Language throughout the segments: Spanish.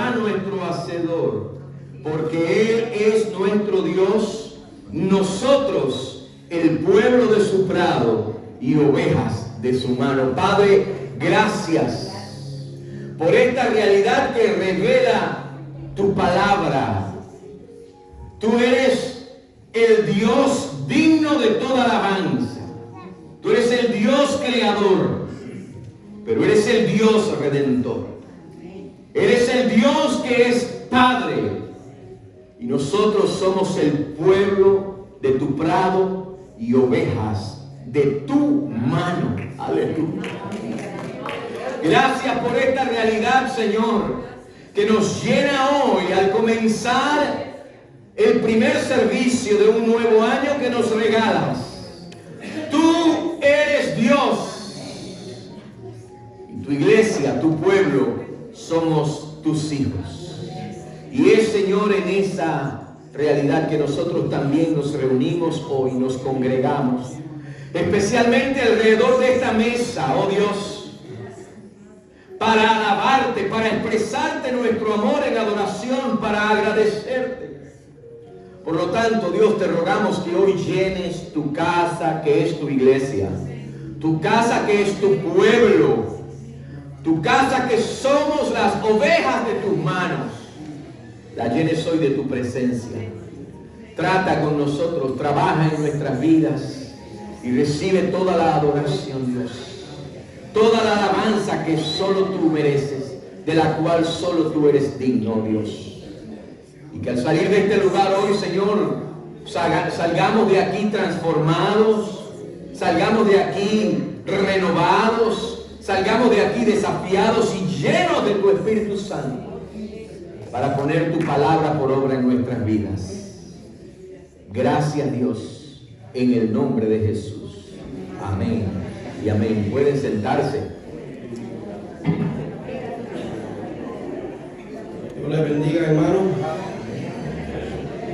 Jehová nuestro hacedor, porque Él es nuestro Dios, nosotros el pueblo de su prado y ovejas de su mano. Padre, gracias por esta realidad que revela tu palabra. Tú eres el Dios digno de toda alabanza. Tú eres el Dios creador, pero eres el Dios redentor. Eres el Dios que es Padre. Y nosotros somos el pueblo de tu prado y ovejas de tu mano. Aleluya. Gracias por esta realidad, Señor, que nos llena hoy al comenzar el primer servicio de un nuevo año que nos regalas. Tú eres Dios. Y tu iglesia, tu pueblo, somos tus hijos. Y es, Señor, en esa realidad que nosotros también nos reunimos hoy, nos congregamos, especialmente alrededor de esta mesa, oh Dios, para alabarte, para expresarte nuestro amor en adoración, para agradecerte. Por lo tanto, Dios, te rogamos que hoy llenes tu casa, que es tu iglesia, tu casa, que es tu pueblo, tu casa, que somos las ovejas de tus manos. La llenes hoy de tu presencia. Trata con nosotros, trabaja en nuestras vidas y recibe toda la adoración, Dios. Toda la alabanza que solo tú mereces, de la cual solo tú eres digno, Dios. Y que al salir de este lugar hoy, Señor, salgamos de aquí transformados, salgamos de aquí renovados, salgamos de aquí desafiados y llenos de tu Espíritu Santo, para poner tu palabra por obra en nuestras vidas. Gracias, Dios, en el nombre de Jesús. Amén y amén. Pueden sentarse. Dios les bendiga, hermanos.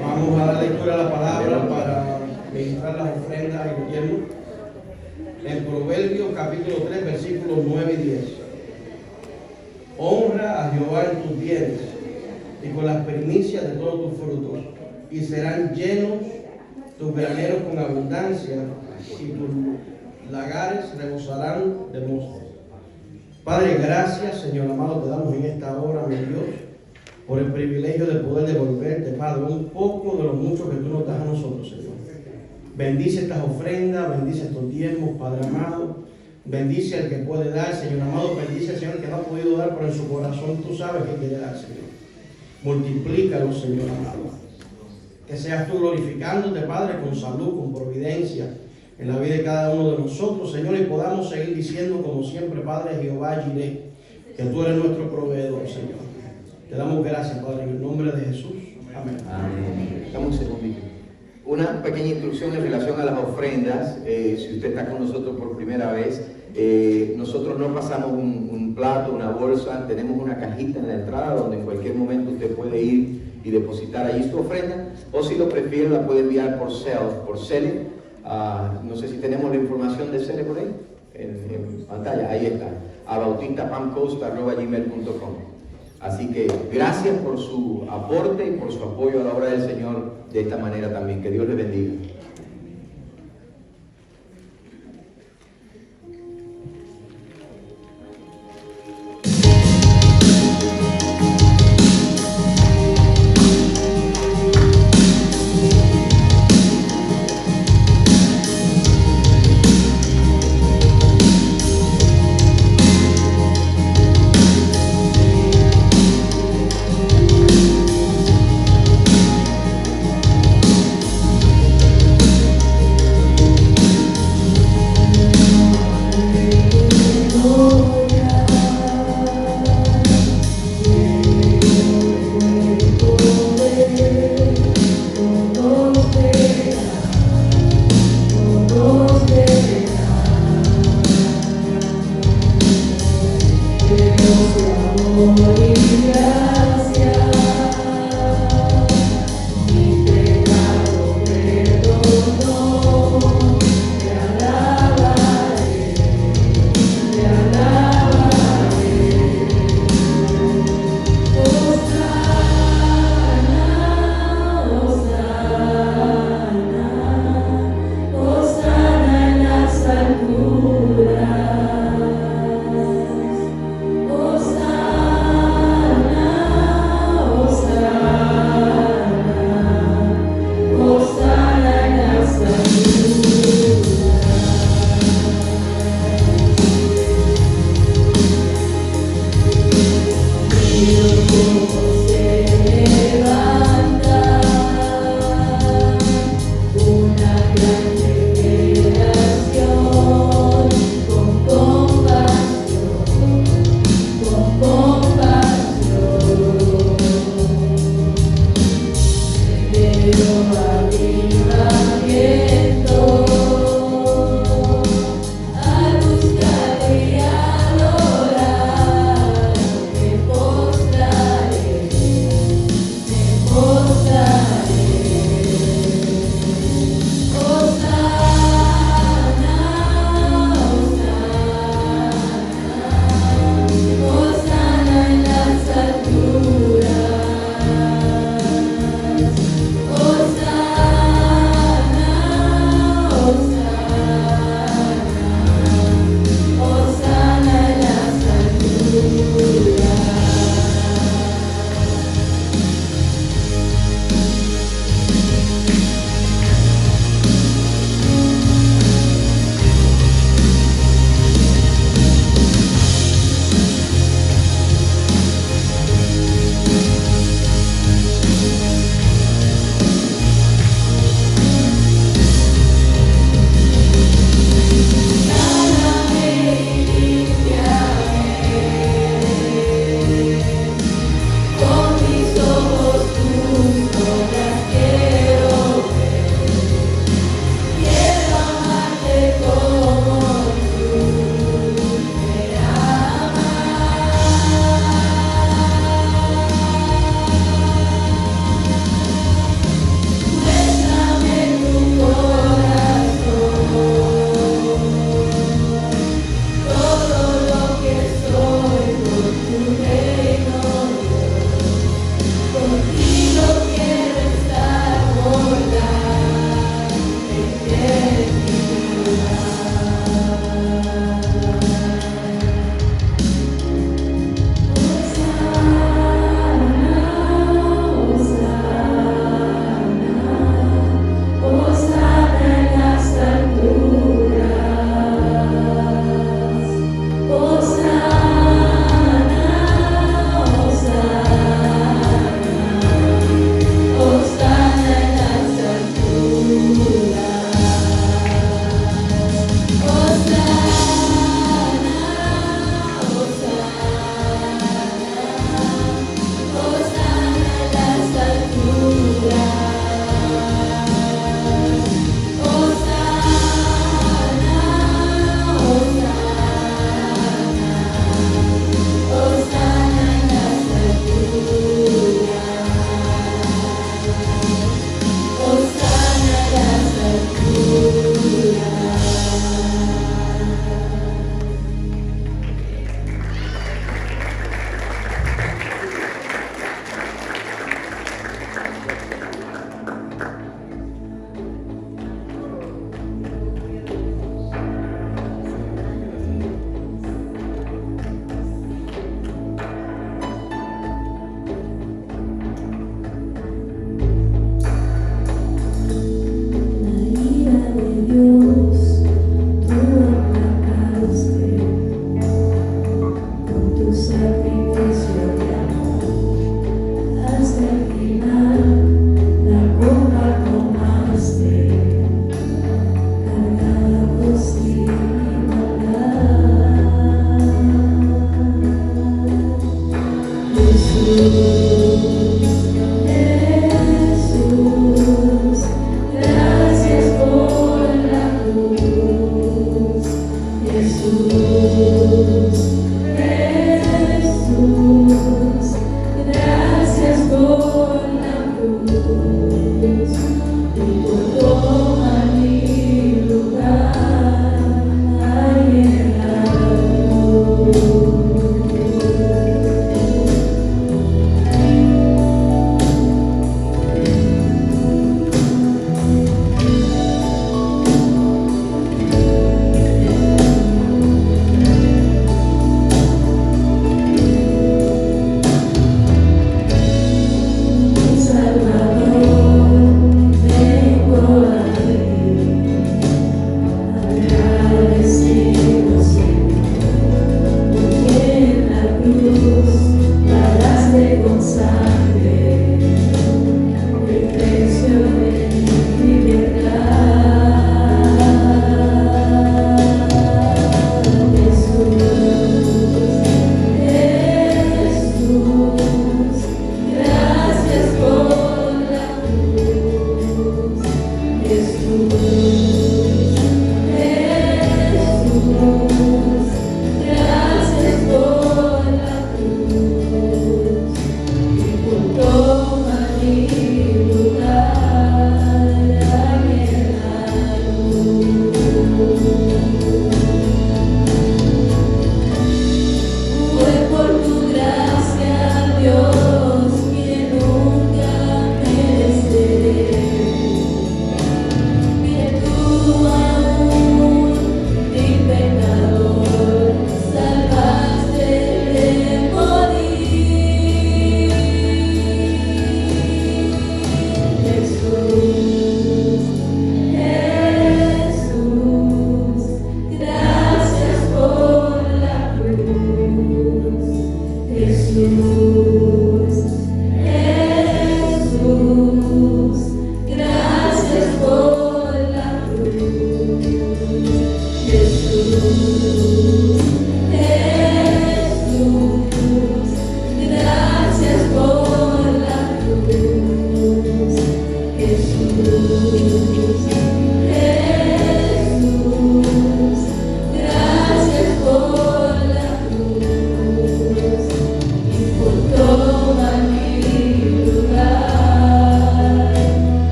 Vamos a dar lectura a la palabra para ministrar las ofrendas al gobierno. En Proverbios capítulo 3, versículos 9 y 10. Honra a Jehová en tus bienes y con las primicias de todos tus frutos, y serán llenos tus graneros con abundancia, y tus lagares rebosarán de mosto. Padre, gracias, Señor amado, te damos en esta hora, mi Dios, por el privilegio de poder devolverte, Padre, un poco de lo mucho que tú nos das a nosotros, Señor. Bendice estas ofrendas, bendice estos diezmos, Padre amado. Bendice al que puede dar, Señor amado. Bendice al Señor que no ha podido dar, pero en su corazón tú sabes que quiere dar, Señor. Multiplícalo, Señor amado. Que seas tú glorificándote, Padre, con salud, con providencia en la vida de cada uno de nosotros, Señor, y podamos seguir diciendo como siempre, Padre, Jehová Jireh, que tú eres nuestro proveedor, Señor. Te damos gracias, Padre, en el nombre de Jesús. Amén. Amén. Dame un segundito. Una pequeña instrucción en relación a las ofrendas. Si usted está con nosotros por primera vez, nosotros no pasamos un plato, una bolsa, tenemos una cajita en la entrada donde en cualquier momento usted puede ir y depositar allí su ofrenda, o si lo prefiere la puede enviar por Cele. No sé si tenemos la información de Cele por ahí en pantalla, ahí está, a bautistapamcoast@gmail.com. Así que gracias por su aporte y por su apoyo a la obra del Señor de esta manera también. Que Dios le bendiga.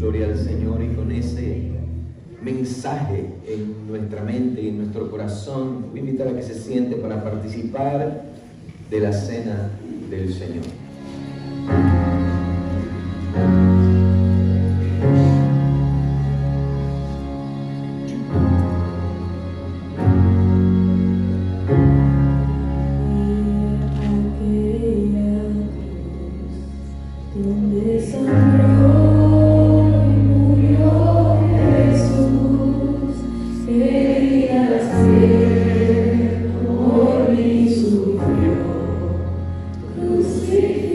gloria al Señor, y con ese mensaje en nuestra mente y en nuestro corazón, voy a invitar a que se siente para participar de la cena del Señor. Crucificado.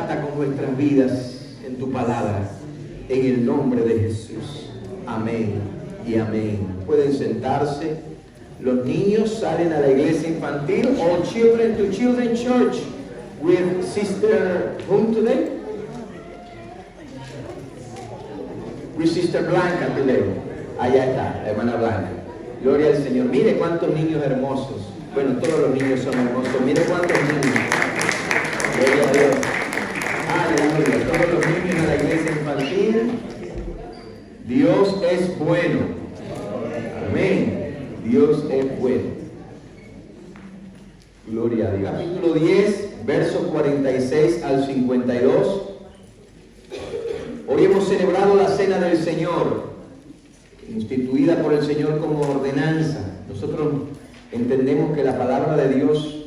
trata con nuestras vidas en tu palabra, en el nombre de Jesús. Amén y amén. Pueden sentarse. Los niños salen a la iglesia infantil. All children to children church with Sister whom today? With Sister Blanca today. Allá está, la hermana Blanca. Gloria al Señor. Mire cuántos niños hermosos. Bueno, todos los niños son hermosos. Mire cuántos niños. Gloria a Dios. Aleluya. Todos los niños a la iglesia infantil. Dios es bueno. Amén. Dios es bueno. Gloria a Dios. Capítulo 10, versos 46 al 52. Hoy hemos celebrado la Cena del Señor, instituida por el Señor como ordenanza. Nosotros entendemos que la palabra de Dios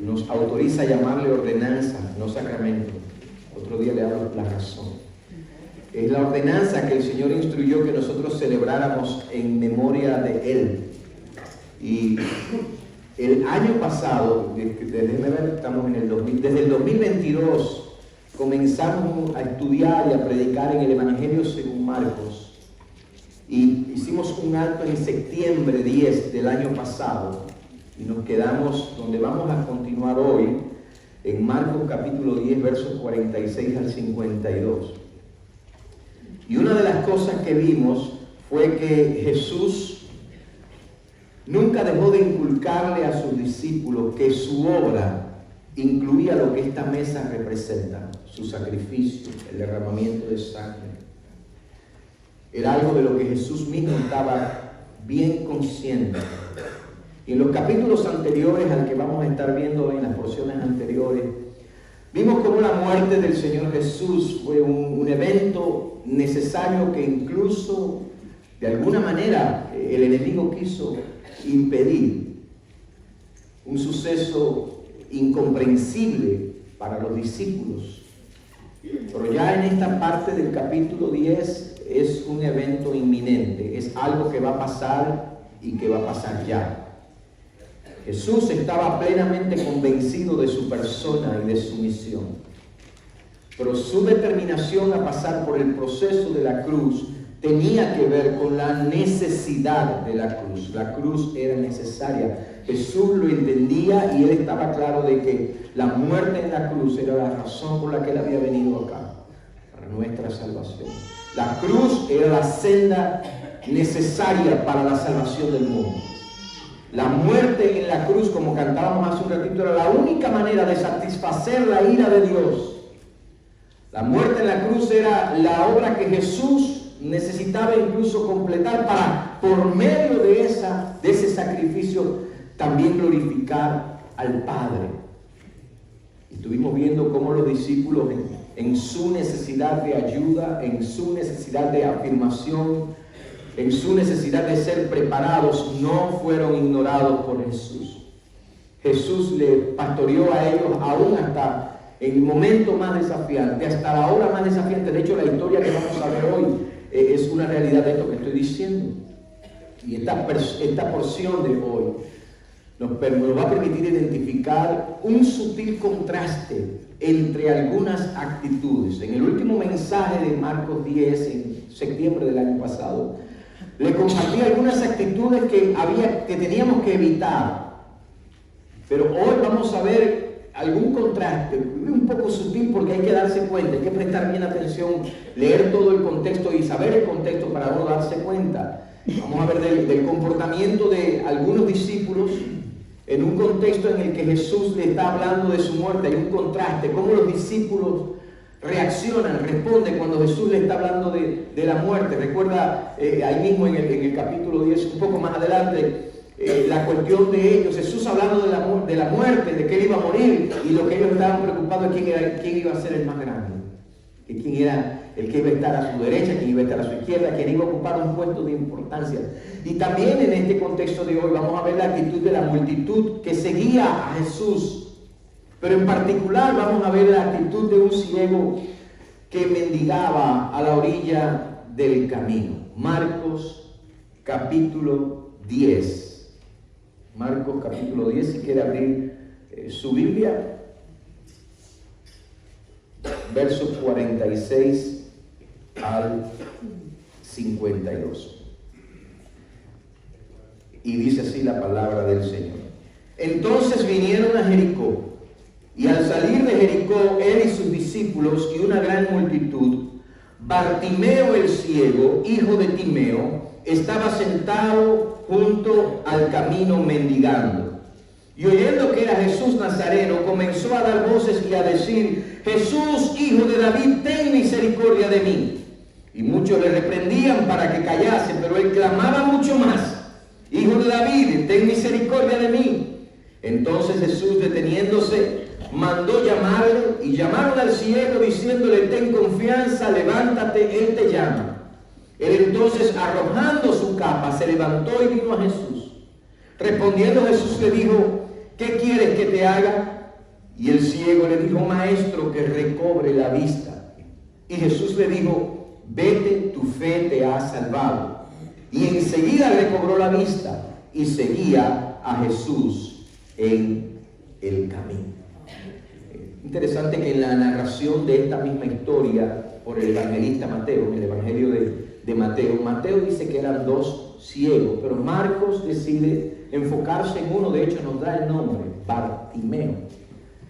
nos autoriza a llamarle ordenanza, no sacramento. Otro día le hablo la razón. Es la ordenanza que el Señor instruyó que nosotros celebráramos en memoria de Él. Y el año pasado, déjenme ver, estamos en el 2000, desde el 2022 comenzamos a estudiar y a predicar en el Evangelio según Marcos. Y hicimos un acto en septiembre 10 del año pasado. Y nos quedamos donde vamos a continuar hoy, en Marcos capítulo 10, versos 46 al 52. Y una de las cosas que vimos fue que Jesús nunca dejó de inculcarle a sus discípulos que su obra incluía lo que esta mesa representa, su sacrificio, el derramamiento de sangre. Era algo de lo que Jesús mismo estaba bien consciente. Y en los capítulos anteriores al que vamos a estar viendo en las porciones anteriores, vimos cómo la muerte del Señor Jesús fue un evento necesario que incluso de alguna manera el enemigo quiso impedir. Un suceso incomprensible para los discípulos. Pero ya en esta parte del capítulo 10 es un evento inminente, es algo que va a pasar y que va a pasar ya. Jesús estaba plenamente convencido de su persona y de su misión. Pero su determinación a pasar por el proceso de la cruz tenía que ver con la necesidad de la cruz. La cruz era necesaria. Jesús lo entendía y él estaba claro de que la muerte en la cruz era la razón por la que él había venido acá, para nuestra salvación. La cruz era la senda necesaria para la salvación del mundo. La muerte en la cruz, como cantábamos hace un ratito, era la única manera de satisfacer la ira de Dios. La muerte en la cruz era la obra que Jesús necesitaba incluso completar para, por medio de ese sacrificio, también glorificar al Padre. Y estuvimos viendo cómo los discípulos en su necesidad de ayuda, en su necesidad de afirmación, en su necesidad de ser preparados, no fueron ignorados por Jesús. Jesús le pastoreó a ellos aún hasta el momento más desafiante, hasta la hora más desafiante. De hecho, la historia que vamos a ver hoy es una realidad de esto que estoy diciendo. Y esta porción de hoy nos va a permitir identificar un sutil contraste entre algunas actitudes. En el último mensaje de Marcos 10, en septiembre del año pasado, le compartí algunas actitudes que teníamos que evitar. Pero hoy vamos a ver algún contraste, un poco sutil, porque hay que darse cuenta, hay que prestar bien atención, leer todo el contexto y saber el contexto para uno darse cuenta. Vamos a ver del comportamiento de algunos discípulos en un contexto en el que Jesús le está hablando de su muerte. Hay un contraste, cómo los discípulos reaccionan, responden cuando Jesús le está hablando de la muerte. Recuerda ahí mismo en el capítulo 10, un poco más adelante, la cuestión de ellos, Jesús hablando de la muerte, de que él iba a morir, y lo que ellos estaban preocupados es quién iba a ser el más grande, que quién era el que iba a estar a su derecha, quién iba a estar a su izquierda, quién iba a ocupar un puesto de importancia. Y también en este contexto de hoy vamos a ver la actitud de la multitud que seguía a Jesús. Pero en particular vamos a ver la actitud de un ciego que mendigaba a la orilla del camino. Marcos capítulo 10. Marcos capítulo 10, si quiere abrir su Biblia. versos 46 al 52. Y dice así la palabra del Señor. Entonces vinieron a Jericó, y al salir de Jericó, él y sus discípulos y una gran multitud, Bartimeo el ciego, hijo de Timeo, estaba sentado junto al camino mendigando. Y oyendo que era Jesús Nazareno, comenzó a dar voces y a decir: Jesús, hijo de David, ten misericordia de mí. Y muchos le reprendían para que callase, pero él clamaba mucho más: Hijo de David, ten misericordia de mí. Entonces Jesús, deteniéndose, mandó llamarle, y llamaron al ciego diciéndole: ten confianza, levántate, él te llama. Él entonces, arrojando su capa, se levantó y vino a Jesús. Respondiendo Jesús le dijo: ¿qué quieres que te haga? Y el ciego le dijo: Maestro, que recobre la vista. Y Jesús le dijo: vete, tu fe te ha salvado. Y enseguida recobró la vista y seguía a Jesús en el camino. Interesante que en la narración de esta misma historia por el evangelista Mateo, en el evangelio de Mateo, Mateo dice que eran dos ciegos, pero Marcos decide enfocarse en uno. De hecho nos da el nombre, Bartimeo.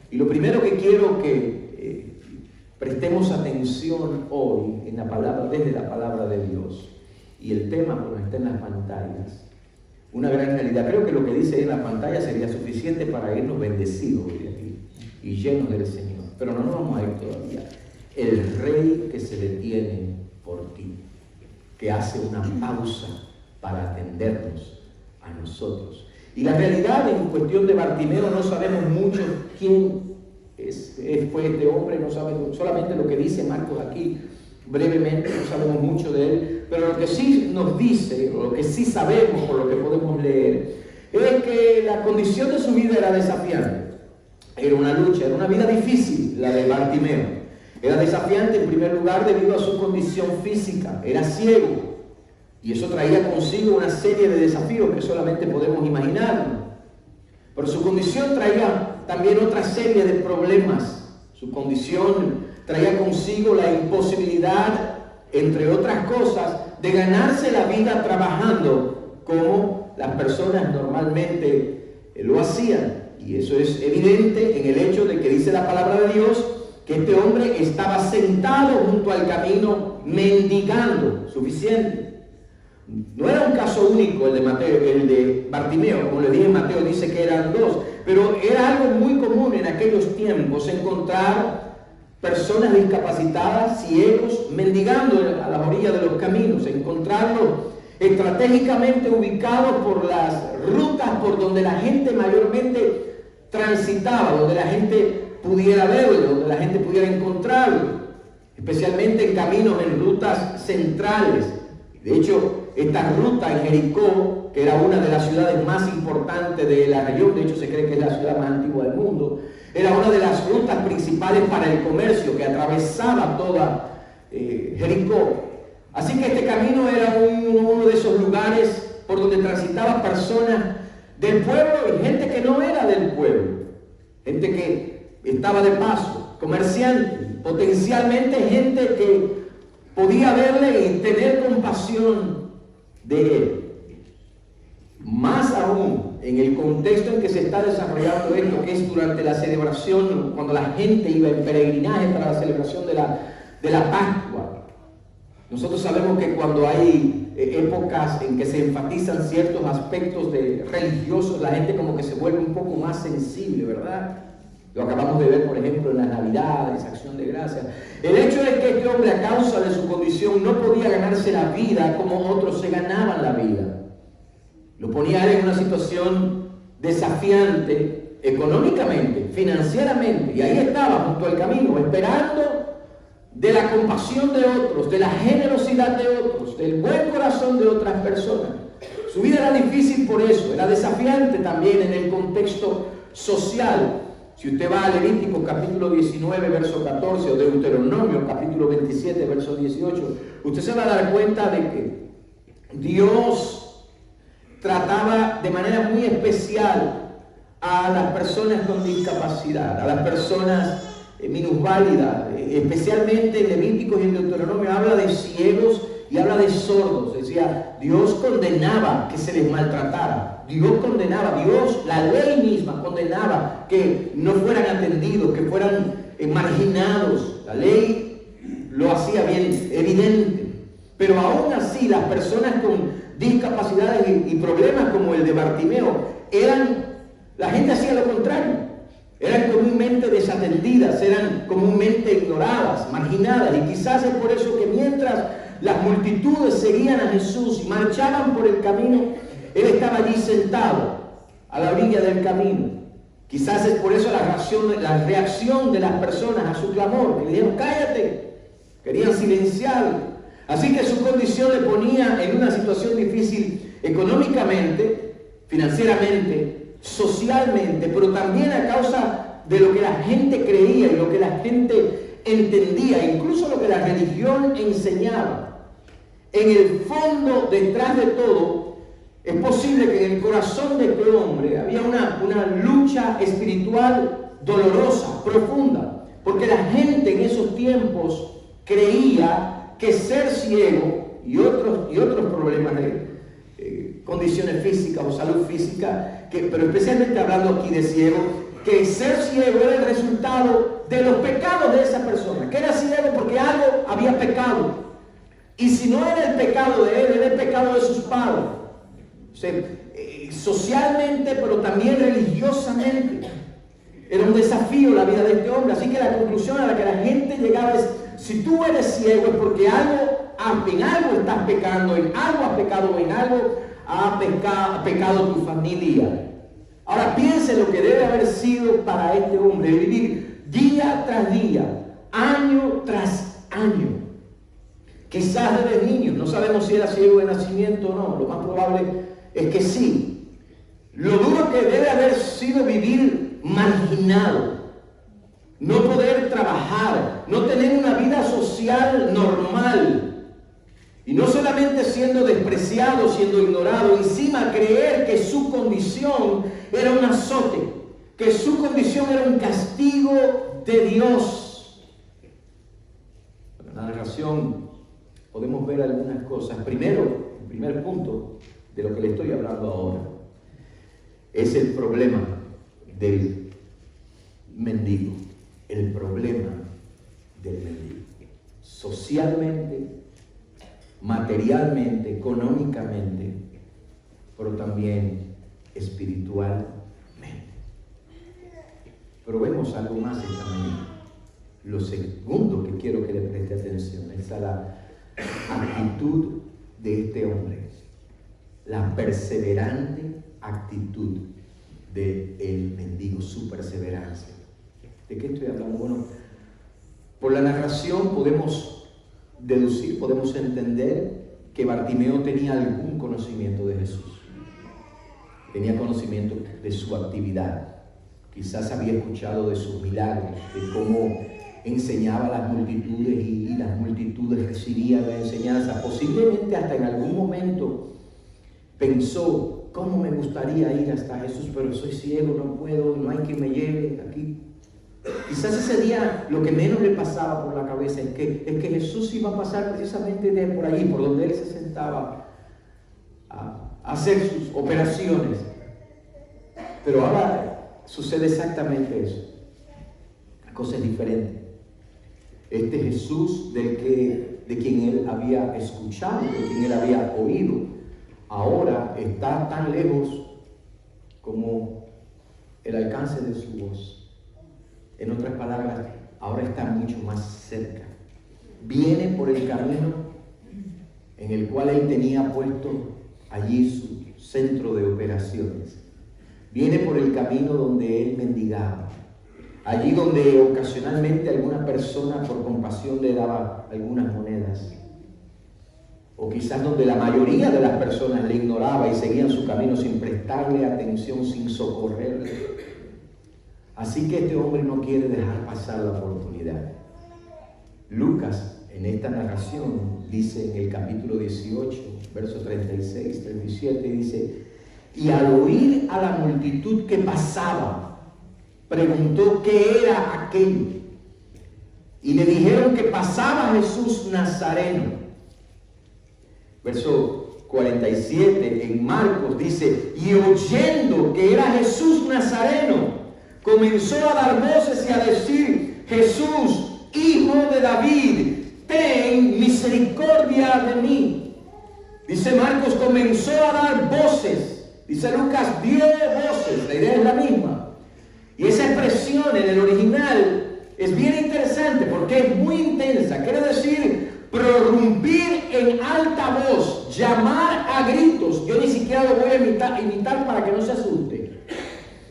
Y lo primero que quiero que prestemos atención hoy en la palabra, desde la palabra de Dios, y el tema pues está en las pantallas, una gran realidad. Creo que lo que dice en la pantalla sería suficiente para irnos bendecidos hoy aquí y llenos del Señor, pero no nos vamos a ir todavía. El Rey que se detiene por ti, que hace una pausa para atendernos a nosotros. Y la realidad en cuestión de Bartimeo, no sabemos mucho quién fue este hombre, no sabemos, solamente lo que dice Marcos aquí brevemente, no sabemos mucho de él, pero lo que sí nos dice, o lo que sí sabemos por lo que podemos leer, es que la condición de su vida era desafiante. Era una lucha, era una vida difícil la de Bartimeo. Era desafiante en primer lugar debido a su condición física, era ciego, y eso traía consigo una serie de desafíos que solamente podemos imaginarnos. Pero su condición traía también otra serie de problemas. Su condición traía consigo la imposibilidad, entre otras cosas, de ganarse la vida trabajando como las personas normalmente lo hacían. Y eso es evidente en el hecho de que dice la palabra de Dios que este hombre estaba sentado junto al camino mendigando. Suficiente. No era un caso único el de Bartimeo, como le dije, Mateo dice que eran dos, pero era algo muy común en aquellos tiempos encontrar personas discapacitadas, ciegos, mendigando a las orillas de los caminos, encontrarlos estratégicamente ubicados por las rutas por donde la gente mayormente transitaba, donde la gente pudiera verlo, donde la gente pudiera encontrarlo, especialmente en caminos, en rutas centrales. De hecho, esta ruta en Jericó, que era una de las ciudades más importantes de la región, de hecho se cree que es la ciudad más antigua del mundo, era una de las rutas principales para el comercio que atravesaba toda Jericó. Así que este camino era uno de esos lugares por donde transitaban personas del pueblo y gente que no era del pueblo, gente que estaba de paso, comerciantes, potencialmente gente que podía verle y tener compasión de él. Más aún en el contexto en que se está desarrollando esto, que es durante la celebración, cuando la gente iba en peregrinaje para la celebración de la Pascua. Nosotros sabemos que cuando hay épocas en que se enfatizan ciertos aspectos religiosos, la gente como que se vuelve un poco más sensible, ¿verdad? Lo acabamos de ver, por ejemplo, en las Navidades, Acción de Gracias. El hecho es que este hombre, a causa de su condición, no podía ganarse la vida como otros se ganaban la vida. Lo ponía él en una situación desafiante económicamente, financieramente, y ahí estaba junto al camino, esperando de la compasión de otros, de la generosidad de otros, del buen corazón de otras personas. Su vida era difícil por eso, era desafiante también en el contexto social. Si usted va a Levítico capítulo 19, verso 14, o Deuteronomio capítulo 27, verso 18, usted se va a dar cuenta de que Dios trataba de manera muy especial a las personas con discapacidad, a las personas minusválida, especialmente en Levíticos y en Deuteronomio habla de ciegos y habla de sordos. Decía, Dios condenaba que se les maltratara. Dios condenaba, la ley misma condenaba que no fueran atendidos, que fueran marginados. La ley lo hacía bien evidente. Pero aún así, las personas con discapacidades y problemas como el de Bartimeo, la gente hacía lo contrario. Eran comúnmente desatendidas, eran comúnmente ignoradas, marginadas. Y quizás es por eso que mientras las multitudes seguían a Jesús y marchaban por el camino, Él estaba allí sentado a la orilla del camino. Quizás es por eso la reacción de las personas a su clamor. Le dijeron, cállate. Querían silenciarlo. Así que su condición le ponía en una situación difícil económicamente, financieramente, socialmente, pero también a causa de lo que la gente creía y lo que la gente entendía, incluso lo que la religión enseñaba. En el fondo, detrás de todo, es posible que en el corazón de este hombre había una lucha espiritual dolorosa, profunda, porque la gente en esos tiempos creía que ser ciego y otros problemas de condiciones físicas o salud física, pero especialmente hablando aquí de ciego, que ser ciego era el resultado de los pecados de esa persona, que era ciego porque algo había pecado. Y si no era el pecado de él, era el pecado de sus padres. O sea, socialmente, pero también religiosamente. Era un desafío la vida de este hombre. Así que la conclusión a la que la gente llegaba es, si tú eres ciego es porque en algo estás pecando, en algo has pecado, en algo ha pecado tu familia. Ahora piense lo que debe haber sido para este hombre, vivir día tras día, año tras año. Quizás desde niño, no sabemos si era ciego de nacimiento o no, lo más probable es que sí. Lo duro que debe haber sido vivir marginado, no poder trabajar, no tener una vida social normal, y no solamente siendo despreciado, siendo ignorado, encima creer que su condición era un azote, que su condición era un castigo de Dios. En la narración podemos ver algunas cosas. Primero, el primer punto de lo que le estoy hablando ahora es el problema del mendigo. El problema del mendigo. Socialmente, materialmente, económicamente, pero también espiritualmente. Pero vemos algo más esta mañana. Lo segundo que quiero que le preste atención es a la actitud de este hombre, la perseverante actitud del mendigo, su perseverancia. ¿De qué estoy hablando? Bueno, por la narración podemos deducir, podemos entender que Bartimeo tenía algún conocimiento de Jesús, tenía conocimiento de su actividad, quizás había escuchado de sus milagros, de cómo enseñaba a las multitudes y las multitudes recibían la enseñanza. Posiblemente hasta en algún momento pensó, ¿cómo me gustaría ir hasta Jesús? Pero soy ciego, no puedo, no hay quien me lleve aquí. Quizás ese día lo que menos le pasaba por la cabeza es que Jesús iba a pasar precisamente de por allí, por donde él se sentaba a hacer sus operaciones. Pero ahora sucede exactamente eso. La cosa es diferente. Este Jesús de quien él había escuchado, de quien él había oído, ahora está tan lejos como el alcance de su voz. En otras palabras, ahora está mucho más cerca. Viene por el camino en el cual él tenía puesto allí su centro de operaciones. Viene por el camino donde él mendigaba. Allí donde ocasionalmente alguna persona por compasión le daba algunas monedas. O quizás donde la mayoría de las personas le ignoraba y seguían su camino sin prestarle atención, sin socorrerle. Así que este hombre no quiere dejar pasar la oportunidad. Lucas, en esta narración, dice en el capítulo 18, verso 36, 37, dice: y al oír a la multitud que pasaba, preguntó qué era aquello. y le dijeron que pasaba Jesús Nazareno. Verso 47 en Marcos dice, y oyendo que era Jesús Nazareno, comenzó a dar voces y a decir, Jesús, hijo de David, ten misericordia de mí. Dice Marcos, comenzó a dar voces. Dice Lucas, dio voces. La idea es la misma. Y esa expresión en el original es bien interesante porque es muy intensa. Quiere decir prorrumpir en alta voz, llamar a gritos. Yo ni siquiera lo voy a imitar para que no se asuste.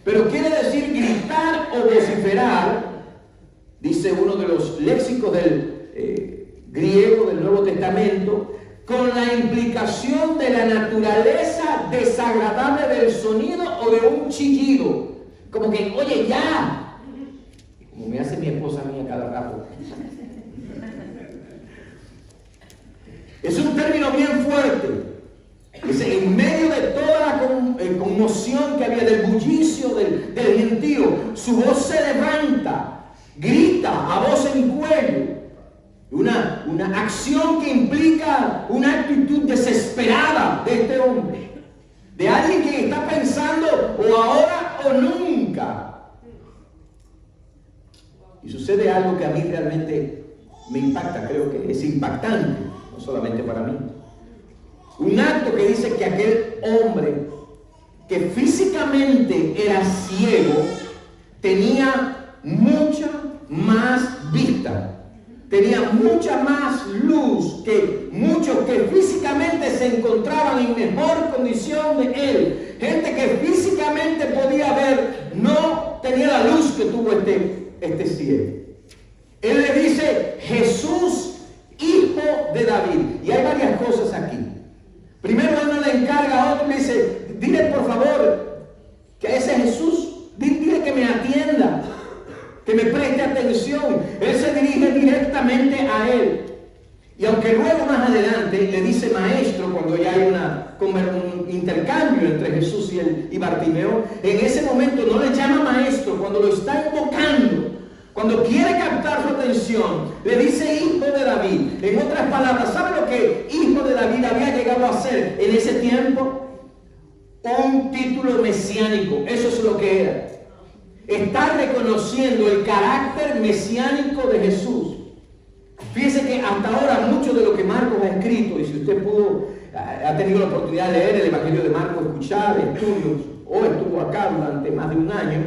Pero quiere decir gritar o vociferar, dice uno de los léxicos del griego del Nuevo Testamento, con la implicación de la naturaleza desagradable del sonido o de un chillido. Como que, oye, ya. Como me hace mi esposa a mí a cada rato. Es un término bien fuerte. Dice, en medio de toda la conmoción que había, del bullicio del gentío, su voz se levanta, grita a voz en cuello. Una acción que implica una actitud desesperada de este hombre. De alguien que está pensando o ahora o nunca. Y sucede algo que a mí realmente me impacta, creo que es impactante, no solamente para mí. Un acto que dice que aquel hombre que físicamente era ciego tenía mucha más vista, tenía mucha más luz que muchos que físicamente se encontraban en mejor condición de él. Gente que físicamente podía ver, no tenía la luz que tuvo este ciego. Él le dice, Jesús, hijo de David. Y hay varias cosas aquí. Primero, él no le encarga a otro, le dice, dile por favor que a ese Jesús, dile que me atienda, que me preste atención. Él se dirige directamente a él. Y aunque luego más adelante le dice maestro, cuando ya hay un intercambio entre Jesús y Bartimeo, en ese momento no le llama maestro, cuando lo está invocando, cuando quiere captar su atención, le dice hijo de David. En otras palabras, ¿sabe lo que hijo de David había llegado a ser en ese tiempo? Un título mesiánico. Eso es lo que era. Está reconociendo el carácter mesiánico de Jesús. Fíjese que hasta ahora mucho de lo que Marcos ha escrito, y si usted ha tenido la oportunidad de leer el Evangelio de Marcos, escuchar estudios, o estuvo acá durante más de un año,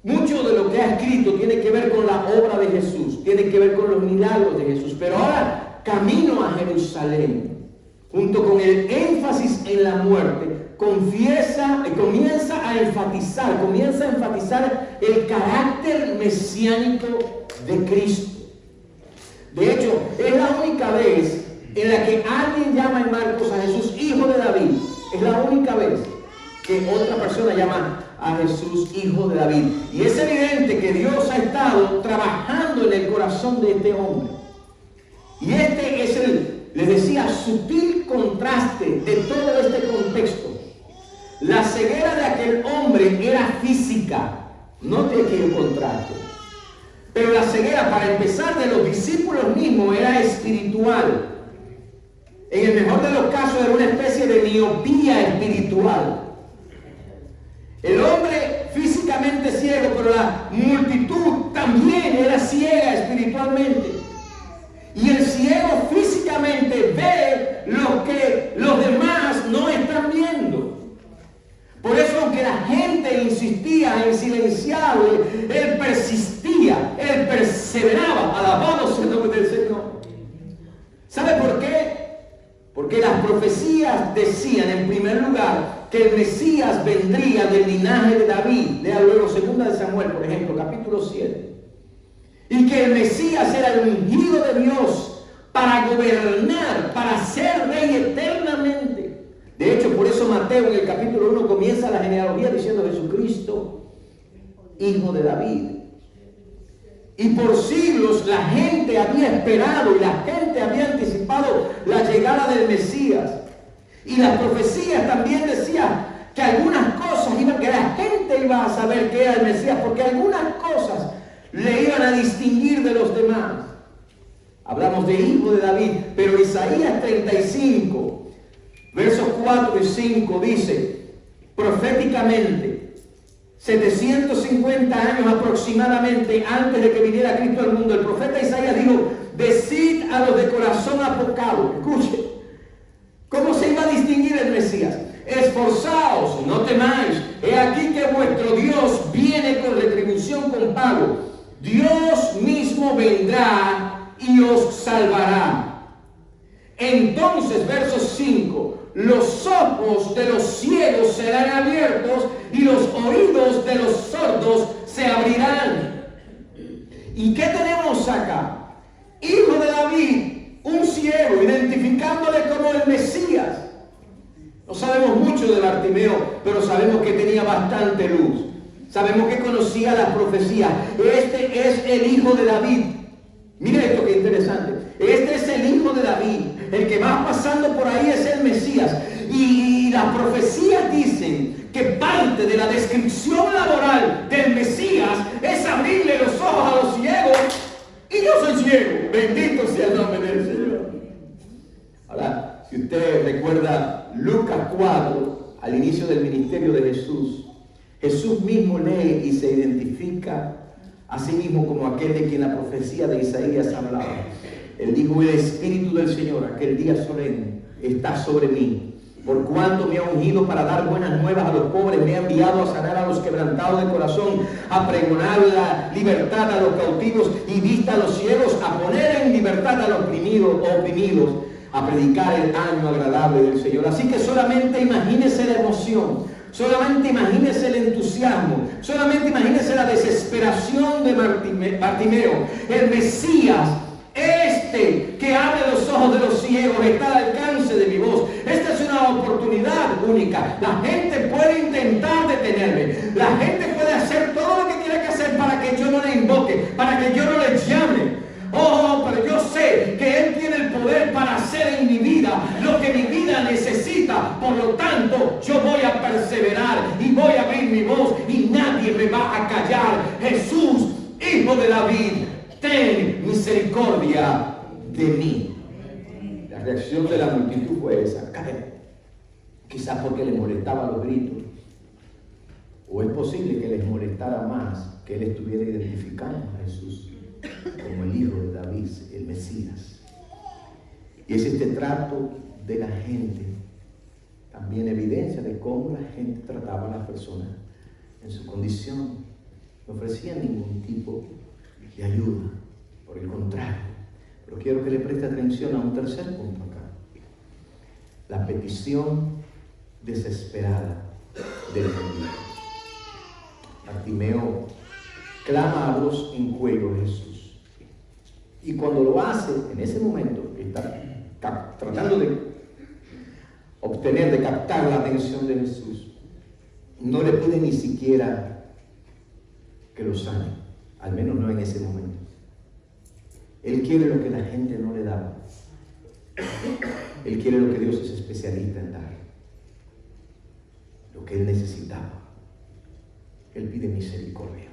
mucho de lo que ha escrito tiene que ver con la obra de Jesús, tiene que ver con los milagros de Jesús. Pero ahora, camino a Jerusalén, junto con el énfasis en la muerte, comienza a enfatizar el carácter mesiánico de Cristo. De hecho, es la única vez en la que alguien llama en Marcos a Jesús hijo de David. Es la única vez que otra persona llama a Jesús hijo de David. Y es evidente que Dios ha estado trabajando en el corazón de este hombre. Y este es les decía, sutil contraste de todo este contexto. La ceguera de aquel hombre era física. Note aquí el contraste. Pero la ceguera, para empezar, de los discípulos mismos era espiritual. En el mejor de los casos era una especie de miopía espiritual. El hombre físicamente ciego, pero la multitud también era ciega espiritualmente. Y el ciego físicamente ve lo que los demás no están viendo. Por eso, aunque la gente insistía en silenciarle, él persistía, él perseveraba. Alabado sea el nombre del Señor. ¿Sabe por qué? Porque las profecías decían, en primer lugar, que el Mesías vendría del linaje de David. Lea luego 2 Samuel, por ejemplo, capítulo 7. Y que el Mesías era el ungido de Dios para gobernar, para ser rey eternamente. De hecho, por eso Mateo en el capítulo 1 comienza la genealogía diciendo Jesucristo, hijo de David. Y por siglos la gente había esperado y la gente había anticipado la llegada del Mesías. Y las profecías también decían que algunas cosas que la gente iba a saber que era el Mesías, porque algunas cosas le iban a distinguir de los demás. Hablamos de hijo de David, pero Isaías 35, versos 4 y 5 dice, proféticamente, 750 años aproximadamente antes de que viniera Cristo al mundo, el profeta Isaías dijo, decid a los de corazón apocado, escuche, ¿cómo se iba a distinguir el Mesías? Esforzaos, no temáis, he aquí que vuestro Dios viene con retribución, con pago. Dios mismo vendrá y os salvará. Entonces, verso 5, los ojos de los ciegos serán abiertos y los oídos de los sordos se abrirán. ¿Y qué tenemos acá? Hijo de David, un ciego, identificándole como el Mesías. No sabemos mucho de Bartimeo, pero sabemos que tenía bastante luz. Sabemos que conocía las profecías. Este es el hijo de David. Mire esto que interesante. Este es el hijo de David. El que va pasando por ahí es el Mesías. Y las profecías dicen que parte de la descripción laboral del Mesías es abrirle los ojos a los ciegos. Y yo soy ciego. Bendito sea el nombre del Señor. Ahora, si usted recuerda Lucas 4, al inicio del ministerio de Jesús, Jesús mismo lee y se identifica a sí mismo como aquel de quien la profecía de Isaías hablaba. Él dijo, el Espíritu del Señor, aquel día solemne, está sobre mí, por cuanto me ha ungido para dar buenas nuevas a los pobres, me ha enviado a sanar a los quebrantados de corazón, a pregonar la libertad a los cautivos y vista a los ciegos, a poner en libertad a los oprimidos, a predicar el año agradable del Señor. Así que solamente imagínese la emoción, solamente imagínese el entusiasmo, solamente imagínese la desesperación de Bartimeo. El Mesías, este que abre los ojos de los ciegos, está al alcance de mi voz. Esta es una oportunidad única. La gente puede intentar detenerme, la gente puede hacer todo lo que quiera que hacer para que yo no le invoque, para que yo no le llame. Oh, pero yo sé que Él tiene el poder para hacer en mi vida lo que mi vida necesita. Por lo tanto, yo voy a perseverar y voy a abrir mi voz y nadie me va a callar. Jesús, hijo de David, ten misericordia de mí. La reacción de la multitud fue esa, quizás porque le molestaban los gritos. O es posible que les molestara más que Él estuviera identificando a Jesús como el hijo de David, el Mesías. Y es este trato de la gente también evidencia de cómo la gente trataba a las personas en su condición. No ofrecían ningún tipo de ayuda, por el contrario. Pero quiero que le preste atención a un tercer punto acá: la petición desesperada del enemigo. Bartimeo clama a voz en cuello a Jesús. Y cuando lo hace, en ese momento, está tratando de obtener, de captar la atención de Jesús, no le pide ni siquiera que lo sane, al menos no en ese momento. Él quiere lo que la gente no le daba. Él quiere lo que Dios es especialista en dar, lo que Él necesitaba. Él pide misericordia.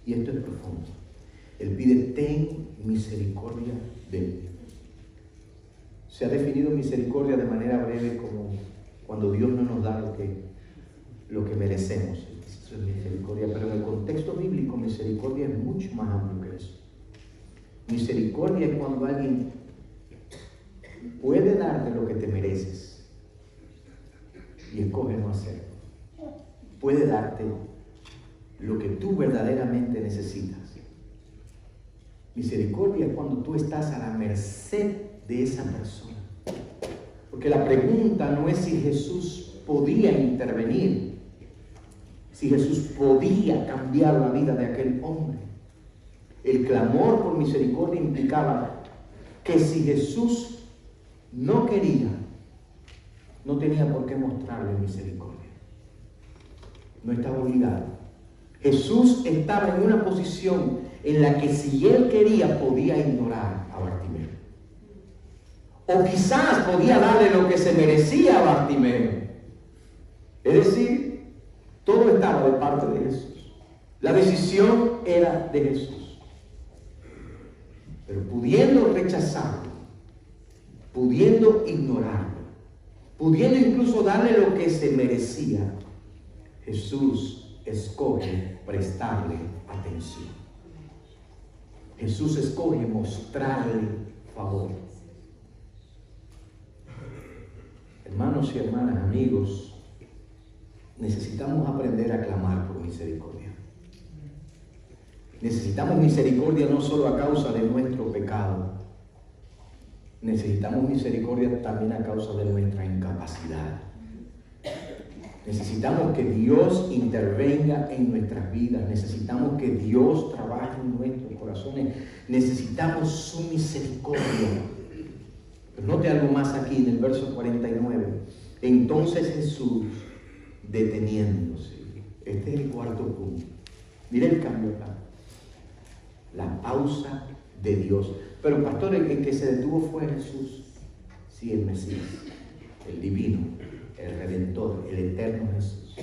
Y esto es profundo. Él pide, ten misericordia de mí. Se ha definido misericordia de manera breve como cuando Dios no nos da lo que merecemos. Eso es misericordia. Pero en el contexto bíblico, misericordia es mucho más amplio que eso. Misericordia es cuando alguien puede darte lo que te mereces y escoge no hacerlo. Puede darte lo que tú verdaderamente necesitas. Misericordia es cuando tú estás a la merced de esa persona. Porque la pregunta no es si Jesús podía intervenir, si Jesús podía cambiar la vida de aquel hombre. El clamor por misericordia implicaba que si Jesús no quería, no tenía por qué mostrarle misericordia. No estaba obligado. Jesús estaba en una posición en la que si Él quería podía ignorar a Bartimeo. O quizás podía darle lo que se merecía a Bartimeo. Es decir, todo estaba de parte de Jesús. La decisión era de Jesús. Pero pudiendo rechazarlo, pudiendo ignorarlo, pudiendo incluso darle lo que se merecía, Jesús escoge prestarle atención. Jesús escoge mostrarle favor. Hermanos y hermanas, amigos, necesitamos aprender a clamar por misericordia. Necesitamos misericordia no solo a causa de nuestro pecado, necesitamos misericordia también a causa de nuestra incapacidad. Necesitamos que Dios intervenga en nuestras vidas, necesitamos que Dios trabaje en nuestros corazones, necesitamos su misericordia. Pero note algo más aquí en el verso 49. Entonces Jesús, deteniéndose, este es el cuarto punto. Mira el cambio acá. La pausa de Dios. Pero pastor, el que se detuvo fue Jesús. Sí, el Mesías, el divino, el Redentor, el eterno Jesús.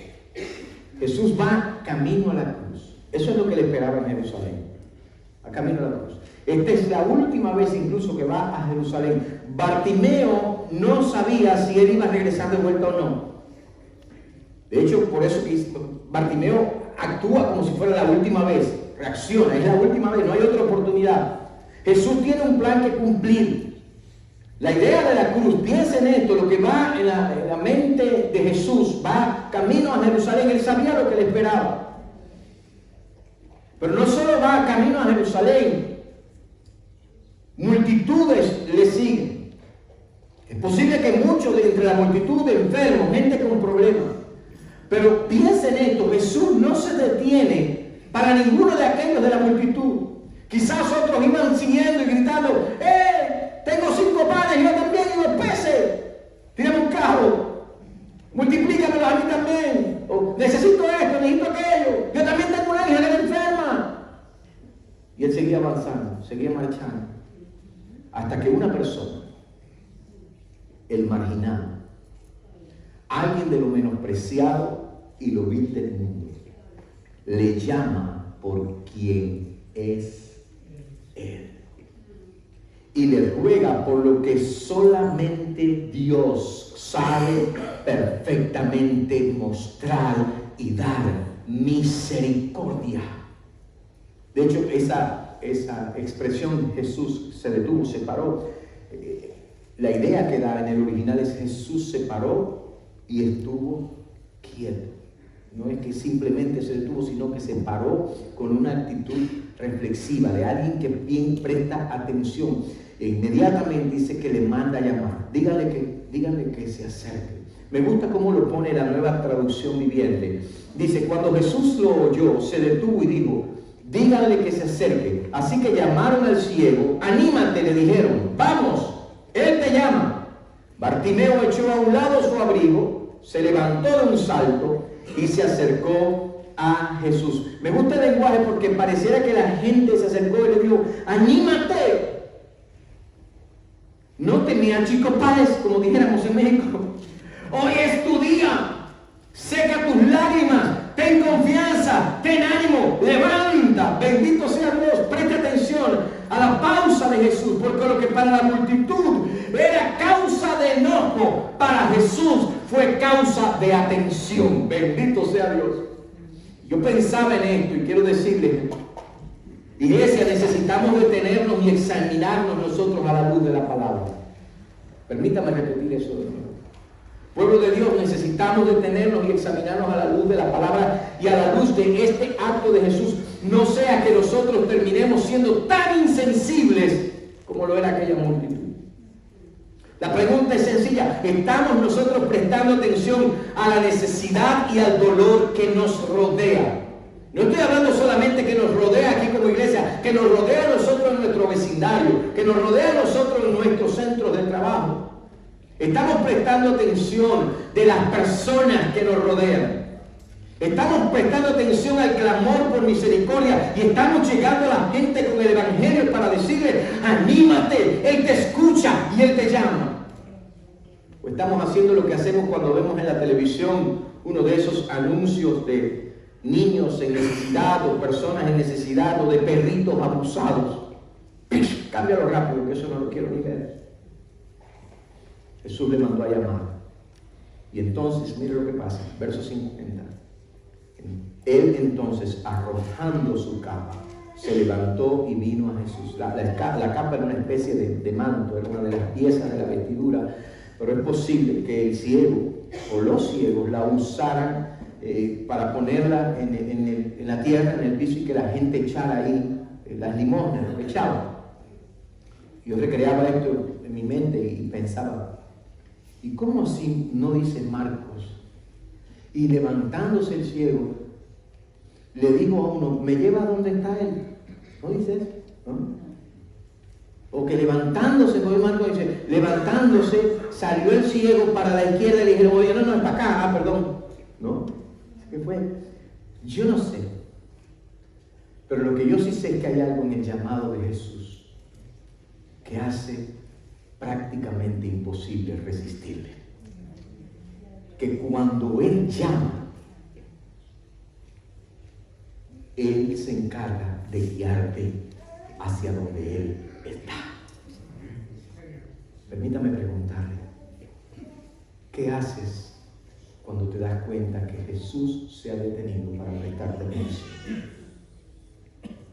Jesús va camino a la cruz. Eso es lo que le esperaba en Jerusalén. A camino a la cruz. Esta es la última vez incluso que va a Jerusalén. Bartimeo no sabía si él iba a regresar de vuelta o no. De hecho, por eso Bartimeo actúa como si fuera la última vez. Reacciona, es la última vez, no hay otra oportunidad. Jesús tiene un plan que cumplir. La idea de la cruz, piensen en esto, lo que va en la mente de Jesús, va camino a Jerusalén, él sabía lo que le esperaba. Pero no solo va camino a Jerusalén, multitudes le siguen. Es posible que muchos de entre la multitud de enfermos, gente con problemas. Pero piensen en esto, Jesús no se detiene para ninguno de aquellos de la multitud. Quizás otros iban siguiendo y gritando, tengo 5 panes, yo también, y 2 peces. Tírame un carro, multiplícamelo a mí también. O, necesito esto, necesito aquello. Yo también tengo una hija que está enferma. Y él seguía avanzando, seguía marchando. Hasta que una persona, el marginado, alguien de lo menospreciado y lo vil del mundo, le llama por quien es él. Y le ruega por lo que solamente Dios sabe perfectamente mostrar y dar: misericordia. De hecho, esa expresión, Jesús se detuvo, se paró. La idea que da en el original es: Jesús se paró y estuvo quieto. No es que simplemente se detuvo, sino que se paró con una actitud reflexiva de alguien que bien presta atención. E inmediatamente dice que le manda a llamar. Díganle que se acerque. Me gusta cómo lo pone la Nueva Traducción Viviente. Dice: cuando Jesús lo oyó, se detuvo y dijo: díganle que se acerque. Así que llamaron al ciego. Anímate, le dijeron, vamos, él te llama. Bartimeo echó a un lado su abrigo, se levantó de un salto y se acercó a Jesús. Me gusta el lenguaje porque pareciera que la gente se acercó y le dijo: anímate. No te me achicopales, como dijéramos en México. Hoy es tu día. Seca tus lágrimas. Ten confianza. Ten ánimo. Levanta. Bendito sea Dios. Presta atención a la pausa de Jesús. Porque lo que para la multitud era causa de enojo, para Jesús fue causa de atención. Bendito sea Dios. Yo pensaba en esto y quiero decirles: iglesia, necesitamos detenernos y examinarnos nosotros a la luz de la palabra. Permítame repetir eso de nuevo. Pueblo de Dios, necesitamos detenernos y examinarnos a la luz de la palabra y a la luz de este acto de Jesús. No sea que nosotros terminemos siendo tan insensibles como lo era aquella multitud. La pregunta es sencilla: ¿estamos nosotros prestando atención a la necesidad y al dolor que nos rodea? No estoy hablando solamente que nos rodea aquí como iglesia, que nos rodea a nosotros en nuestro vecindario, que nos rodea a nosotros en nuestros centros de trabajo. Estamos prestando atención de las personas que nos rodean. Estamos prestando atención al clamor por misericordia y estamos llegando a la gente con el evangelio para decirle: anímate, Él te escucha y Él te llama. Estamos haciendo lo que hacemos cuando vemos en la televisión uno de esos anuncios de niños en necesidad o personas en necesidad o de perritos abusados. Cámbialo rápido, que eso no lo quiero ni ver. Jesús le mandó a llamar. Y entonces, mire lo que pasa, verso 50. Él entonces, arrojando su capa, se levantó y vino a Jesús. La capa era una especie de manto, era una de las piezas de la vestidura, pero es posible que el ciego o los ciegos la usaran para ponerla en la tierra, en el piso, y que la gente echara ahí las limosnas, lo que echaban. Yo recreaba esto en mi mente y pensaba, ¿y cómo así no dice Marcos? Y levantándose el ciego, le dijo a uno, ¿me lleva a donde está él? ¿No dice eso? ¿No? O que levantándose, como Marcos dice, levantándose, salió el ciego para la izquierda y le dijeron, oye, no, es para acá, perdón. ¿No? ¿Qué fue? Yo no sé. Pero lo que yo sí sé es que hay algo en el llamado de Jesús que hace prácticamente imposible resistirle. Que cuando Él llama, Él se encarga de guiarte hacia donde Él está. Permítame preguntarle, ¿qué haces cuando te das cuenta que Jesús se ha detenido para prestarte atención?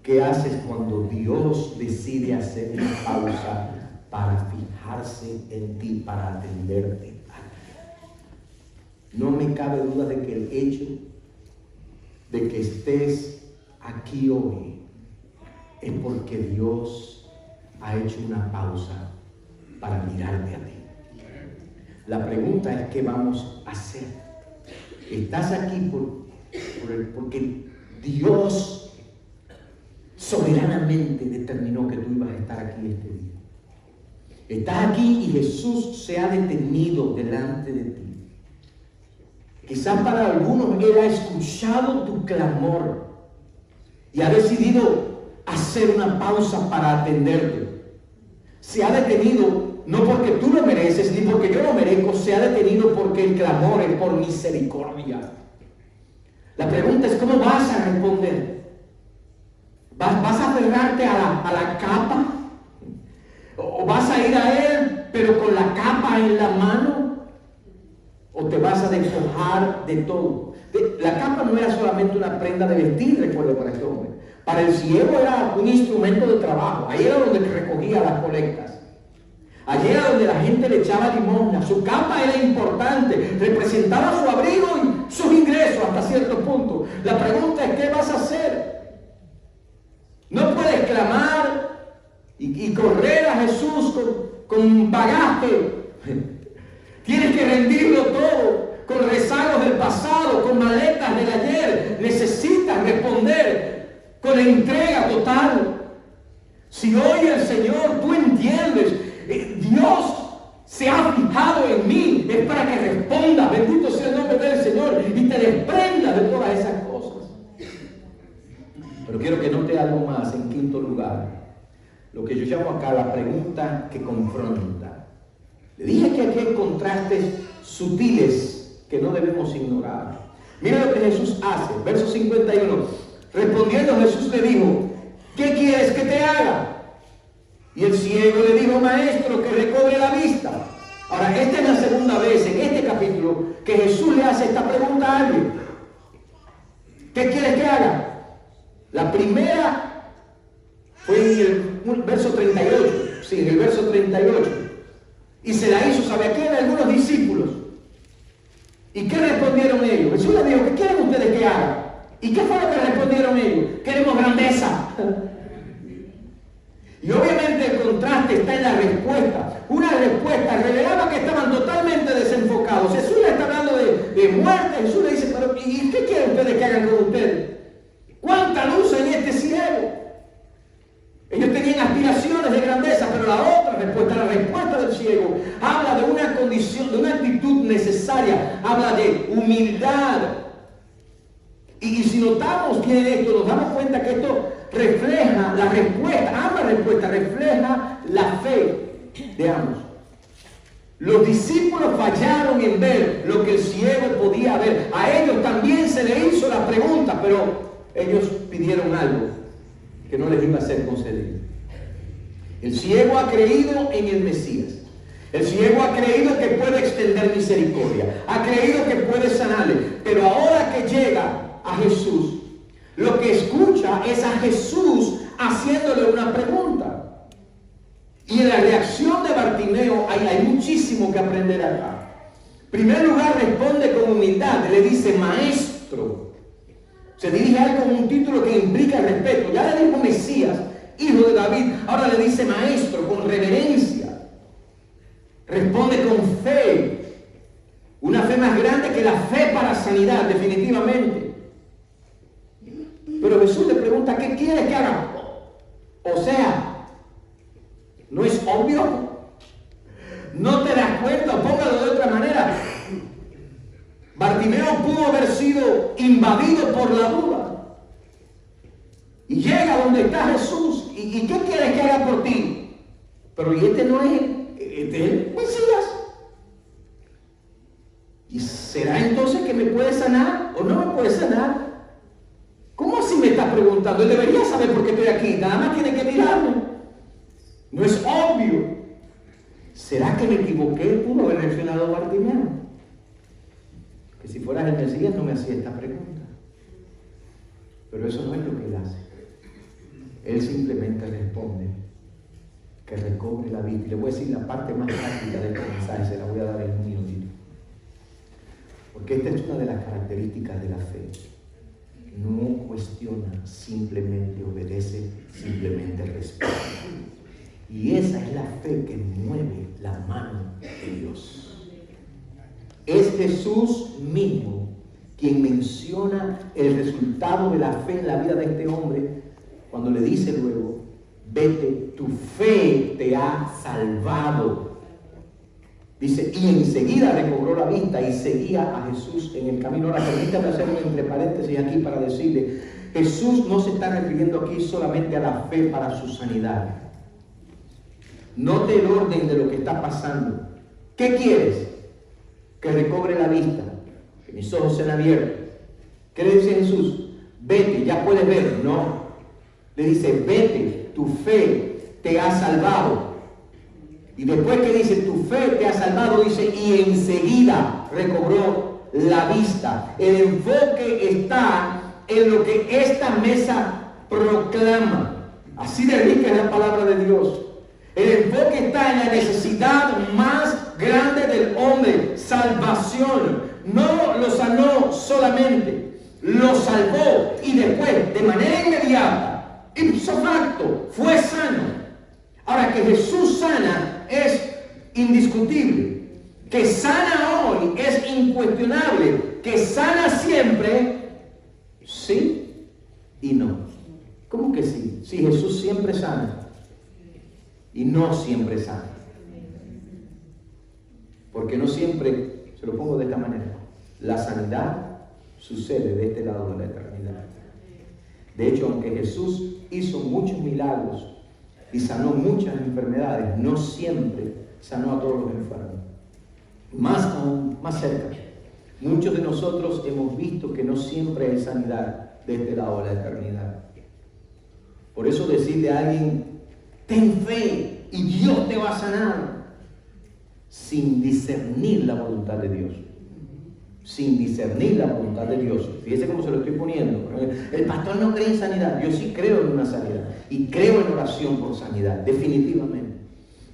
¿Qué haces cuando Dios decide hacer una pausa para fijarse en ti, para atenderte? No me cabe duda de que el hecho de que estés aquí hoy es porque Dios ha hecho una pausa para mirarte a ti. La pregunta es, ¿qué vamos a hacer? Estás aquí porque Dios soberanamente determinó que tú ibas a estar aquí este día. Estás aquí y Jesús se ha detenido delante de ti. Quizás para algunos Él ha escuchado tu clamor y ha decidido hacer una pausa para atenderte. Se ha detenido no porque tú lo mereces ni porque yo lo merezco, se ha detenido porque el clamor es por misericordia. La pregunta es, ¿cómo vas a responder? ¿Vas a aferrarte a la capa? ¿O vas a ir a Él pero con la capa en la mano? ¿O te vas a despojar de todo? La capa no era solamente una prenda de vestir, recuerdo, para este hombre. Para el ciego era un instrumento de trabajo. Ahí era donde recogía las colectas. Allí era donde la gente le echaba limosna. Su capa era importante, representaba su abrigo y sus ingresos hasta cierto punto. La pregunta es, ¿qué vas a hacer? No puedes clamar y correr a Jesús con bagaje. Tienes que rendirlo todo, con rezagos del pasado, con maletas del ayer. Necesitas responder con entrega total. Si hoy el Señor, tú entiendes, Dios se ha fijado en mí, es para que responda, bendito sea el nombre del Señor, y te desprendas de todas esas cosas. Pero quiero que note algo más en quinto lugar, lo que yo llamo acá la pregunta que confronta. Le dije que aquí hay contrastes sutiles que no debemos ignorar. Mira lo que Jesús hace, verso 51. Respondiendo Jesús le dijo, ¿qué quieres que te haga? Y el ciego le dijo, maestro, que recobre la vista. Ahora, esta es la segunda vez en este capítulo que Jesús le hace esta pregunta a alguien. ¿Qué quieres que haga? La primera fue en el verso 38. Sí, en el verso 38. Y se la hizo, ¿sabe a quién? A algunos discípulos. ¿Y qué respondieron ellos? Jesús les dijo, ¿qué quieren ustedes que haga? ¿Y qué fue lo que respondieron ellos? Queremos grandeza. Y obviamente el contraste está en la respuesta. Una respuesta revelaba que estaban totalmente desenfocados. Jesús le está hablando de muerte. Jesús le dice, pero ¿y qué quieren ustedes que hagan con ustedes? ¿Cuánta luz en este cielo? Ellos tenían aspiraciones de grandeza, pero la otra respuesta, la respuesta del ciego, habla de una condición, de una actitud necesaria, habla de humildad. Y si notamos bien esto, nos damos cuenta que esto refleja la respuesta, ambas respuestas refleja la fe de ambos. Los discípulos fallaron en ver lo que el ciego podía ver. A ellos también se les hizo la pregunta, pero ellos pidieron algo que no les iba a ser concedido. El ciego ha creído en el Mesías. El ciego ha creído que puede extender misericordia. Ha creído que puede sanarle. Pero ahora que llega a Jesús, lo que escucha es a Jesús haciéndole una pregunta. Y en la reacción de Bartimeo hay muchísimo que aprender acá. En primer lugar, responde con humildad. Le dice maestro. Se dirige a él con un título que implica respeto. Ya le dijo Mesías, hijo de David. Ahora le dice maestro, con reverencia. Responde con fe. Una fe más grande que la fe para sanidad, definitivamente. Pero Jesús le pregunta, ¿qué quiere que haga? O sea, ¿no es obvio? ¿No te das cuenta? Póngalo de otra manera. Bartimeo pudo haber sido invadido por la duda. Y llega donde está Jesús. ¿Y qué quieres que haga por ti? Pero ¿y este no es el Mesías? ¿Y será entonces que me puede sanar o no me puede sanar? ¿Cómo así me estás preguntando? Él debería saber por qué estoy aquí. Nada más tiene que mirarme. No es obvio. ¿Será que me equivoqué? Pudo haber mencionado Bartimeo. Que si fueras el Mesías no me hacía esta pregunta. Pero eso no es lo que él hace. Él simplemente responde que recobre la vista. Y le voy a decir la parte más práctica del mensaje, se la voy a dar en un minutito. Porque esta es una de las características de la fe. No cuestiona, simplemente obedece, simplemente responde. Y esa es la fe que mueve la mano de Dios. Es Jesús mismo quien menciona el resultado de la fe en la vida de este hombre cuando le dice luego, vete, tu fe te ha salvado. Dice, y enseguida recobró la vista y seguía a Jesús en el camino. Ahora, permítame hacer un entre paréntesis aquí para decirle, Jesús no se está refiriendo aquí solamente a la fe para su sanidad. Note el orden de lo que está pasando. ¿Qué quieres? Que recobre la vista, que mis ojos sean abiertos. ¿Qué le dice Jesús? Vete, ya puedes ver. No. Le dice, vete, tu fe te ha salvado. Y después que dice, tu fe te ha salvado, dice, y enseguida recobró la vista. El enfoque está en lo que esta mesa proclama. Así de rica es la palabra de Dios. El enfoque está en la necesidad más grande del hombre, salvación. No lo sanó solamente, lo salvó y después, de manera inmediata, ipso facto, fue sano. Ahora, que Jesús sana es indiscutible. Que sana hoy es incuestionable. Que sana siempre, sí y no. ¿Cómo que sí? Si Jesús siempre sana y no siempre sana. Porque no siempre, se lo pongo de esta manera, la sanidad sucede de este lado de la eternidad. De hecho, aunque Jesús hizo muchos milagros y sanó muchas enfermedades, no siempre sanó a todos los enfermos. Más aún, más cerca, muchos de nosotros hemos visto que no siempre hay sanidad de este lado de la eternidad. Por eso decirle a alguien, ten fe y Dios te va a sanar, sin discernir la voluntad de Dios. Sin discernir la voluntad de Dios. Fíjese cómo se lo estoy poniendo. El pastor no cree en sanidad. Yo sí creo en una sanidad. Y creo en oración por sanidad, definitivamente.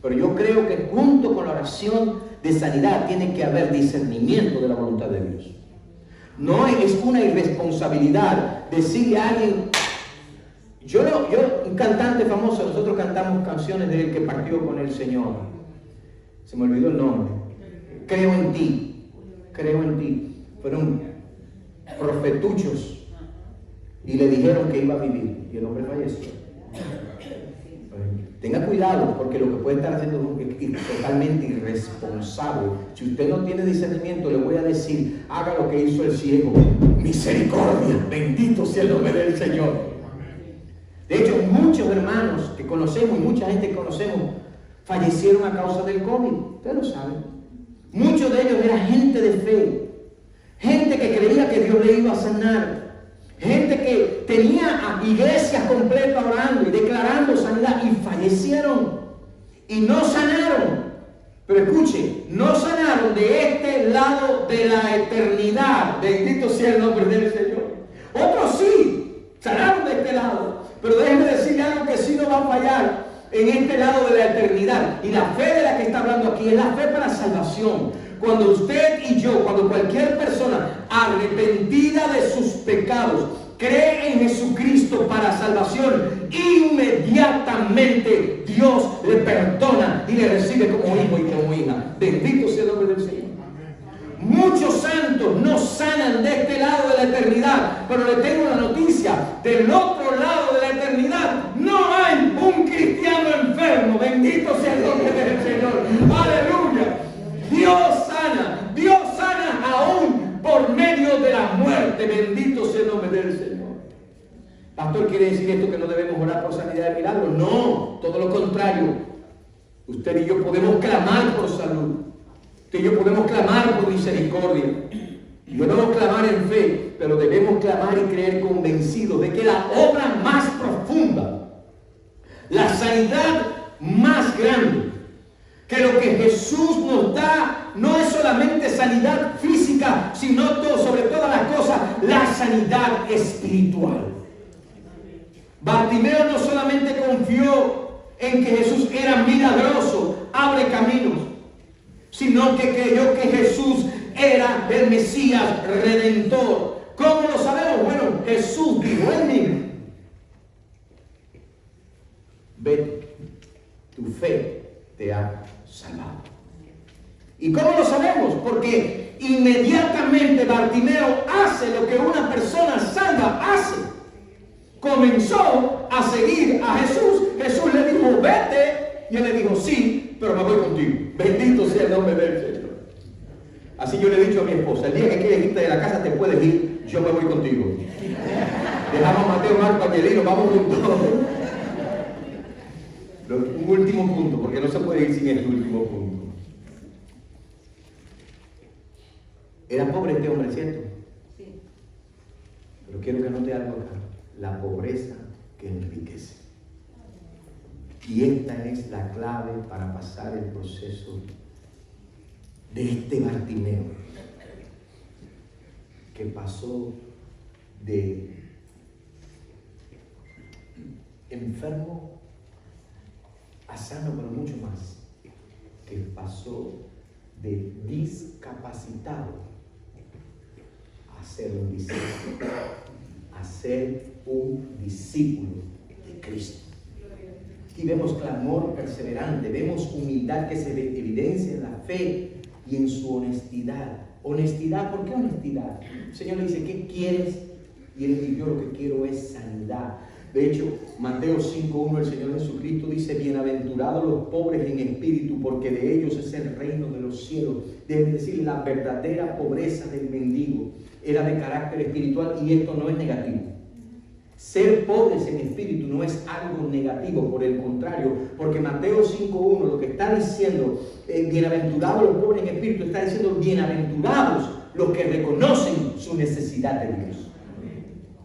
Pero yo creo que junto con la oración de sanidad tiene que haber discernimiento de la voluntad de Dios. No es una irresponsabilidad decirle a alguien, yo un cantante famoso, nosotros cantamos canciones de él que partió con el Señor. Se me olvidó el nombre. Creo en ti. Creo en ti. Fueron profetuchos y le dijeron que iba a vivir y el hombre falleció. Tenga cuidado, porque lo que puede estar haciendo es totalmente irresponsable. Si usted no tiene discernimiento, le voy a decir, haga lo que hizo el ciego. Misericordia, bendito sea el nombre del Señor. De hecho, muchos hermanos que conocemos y mucha gente que conocemos fallecieron a causa del COVID. Ustedes lo saben. Muchos de ellos eran gente de fe, gente que creía que Dios le iba a sanar, gente que tenía iglesias completas orando y declarando sanidad, y fallecieron y no sanaron. Pero escuche, no sanaron de este lado de la eternidad. Bendito sea el nombre del Señor. Otros sí sanaron de este lado, pero déjenme decirle algo que sí no va a fallar en este lado de la eternidad. Y la fe de la que está hablando aquí es la fe para salvación. Cuando usted y yo, cuando cualquier persona arrepentida de sus pecados cree en Jesucristo para salvación, inmediatamente Dios le perdona y le recibe como hijo y como hija. Bendito sea el nombre del Señor. Muchos santos no sanan de este lado de la eternidad, pero le tengo una noticia: del otro lado de la eternidad no hay un cristiano enfermo. Bendito sea el nombre del Señor. Aleluya. Dios sana aún por medio de la muerte. Bendito sea el nombre del Señor. Pastor, ¿quiere decir esto que no debemos orar por sanidad de milagros? No, todo lo contrario. Usted y yo podemos clamar por salud. Usted y yo podemos clamar por misericordia. Y debemos clamar en fe, pero debemos clamar y creer convencidos de que la obra más profunda, la sanidad más grande, que lo que Jesús nos da no es solamente sanidad física, sino sobre todas las cosas, la sanidad espiritual. Bartimeo no solamente confió en que Jesús era milagroso, abre caminos, sino que creyó que Jesús era el Mesías redentor. ¿Cómo lo sabemos? Bueno, Jesús dijo él mismo: vete, tu fe te ha salvado. ¿Y cómo lo sabemos? Porque inmediatamente Bartimeo hace lo que una persona salva hace. Comenzó a seguir a Jesús. Jesús le dijo: vete, y él le dijo: sí, pero me voy contigo. Bendito sea el nombre del Señor. Así yo le he dicho a mi esposa: el día que quieres irte de la casa te puedes ir, yo me voy contigo. Dejamos a Mateo, Marco, Angelino, vamos juntos. Un último punto, porque no se puede ir sin este último punto. Era pobre este hombre, ¿cierto? Sí. Pero quiero que note algo acá: la pobreza que enriquece. Y esta es la clave para pasar el proceso de este Bartimeo, que pasó de enfermo a sano, pero mucho más, que pasó de discapacitado a ser un discípulo, a ser un discípulo de Cristo. Aquí vemos clamor perseverante, vemos humildad que se evidencia en la fe y en su honestidad. Honestidad, ¿por qué honestidad? El Señor le dice: ¿qué quieres? Y él dice: yo lo que quiero es sanidad. De hecho, Mateo 5:1, el Señor Jesucristo dice: bienaventurados los pobres en espíritu, porque de ellos es el reino de los cielos. Debe decir, la verdadera pobreza del mendigo era de carácter espiritual, y esto no es negativo. Ser pobres en espíritu no es algo negativo, por el contrario, porque Mateo 5:1 lo que está diciendo, bienaventurados los pobres en espíritu, está diciendo bienaventurados los que reconocen su necesidad de Dios.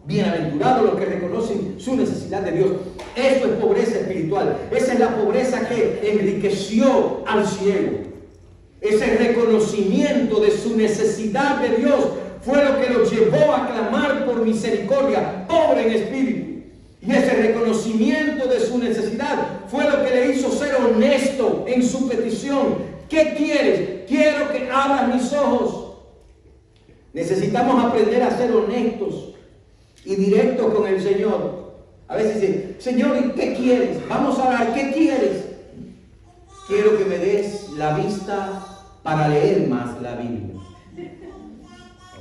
Bienaventurados los que reconocen su necesidad de Dios. Esto es pobreza espiritual. Esa es la pobreza que enriqueció al ciego. Ese reconocimiento de su necesidad de Dios fue lo que lo llevó a clamar por misericordia, pobre en espíritu. Y ese reconocimiento de su necesidad fue lo que le hizo ser honesto en su petición. ¿Qué quieres? Quiero que abras mis ojos. Necesitamos aprender a ser honestos y directos con el Señor. A veces dice: Señor, ¿y qué quieres? Vamos a orar, ¿qué quieres? Quiero que me des la vista para leer más la Biblia.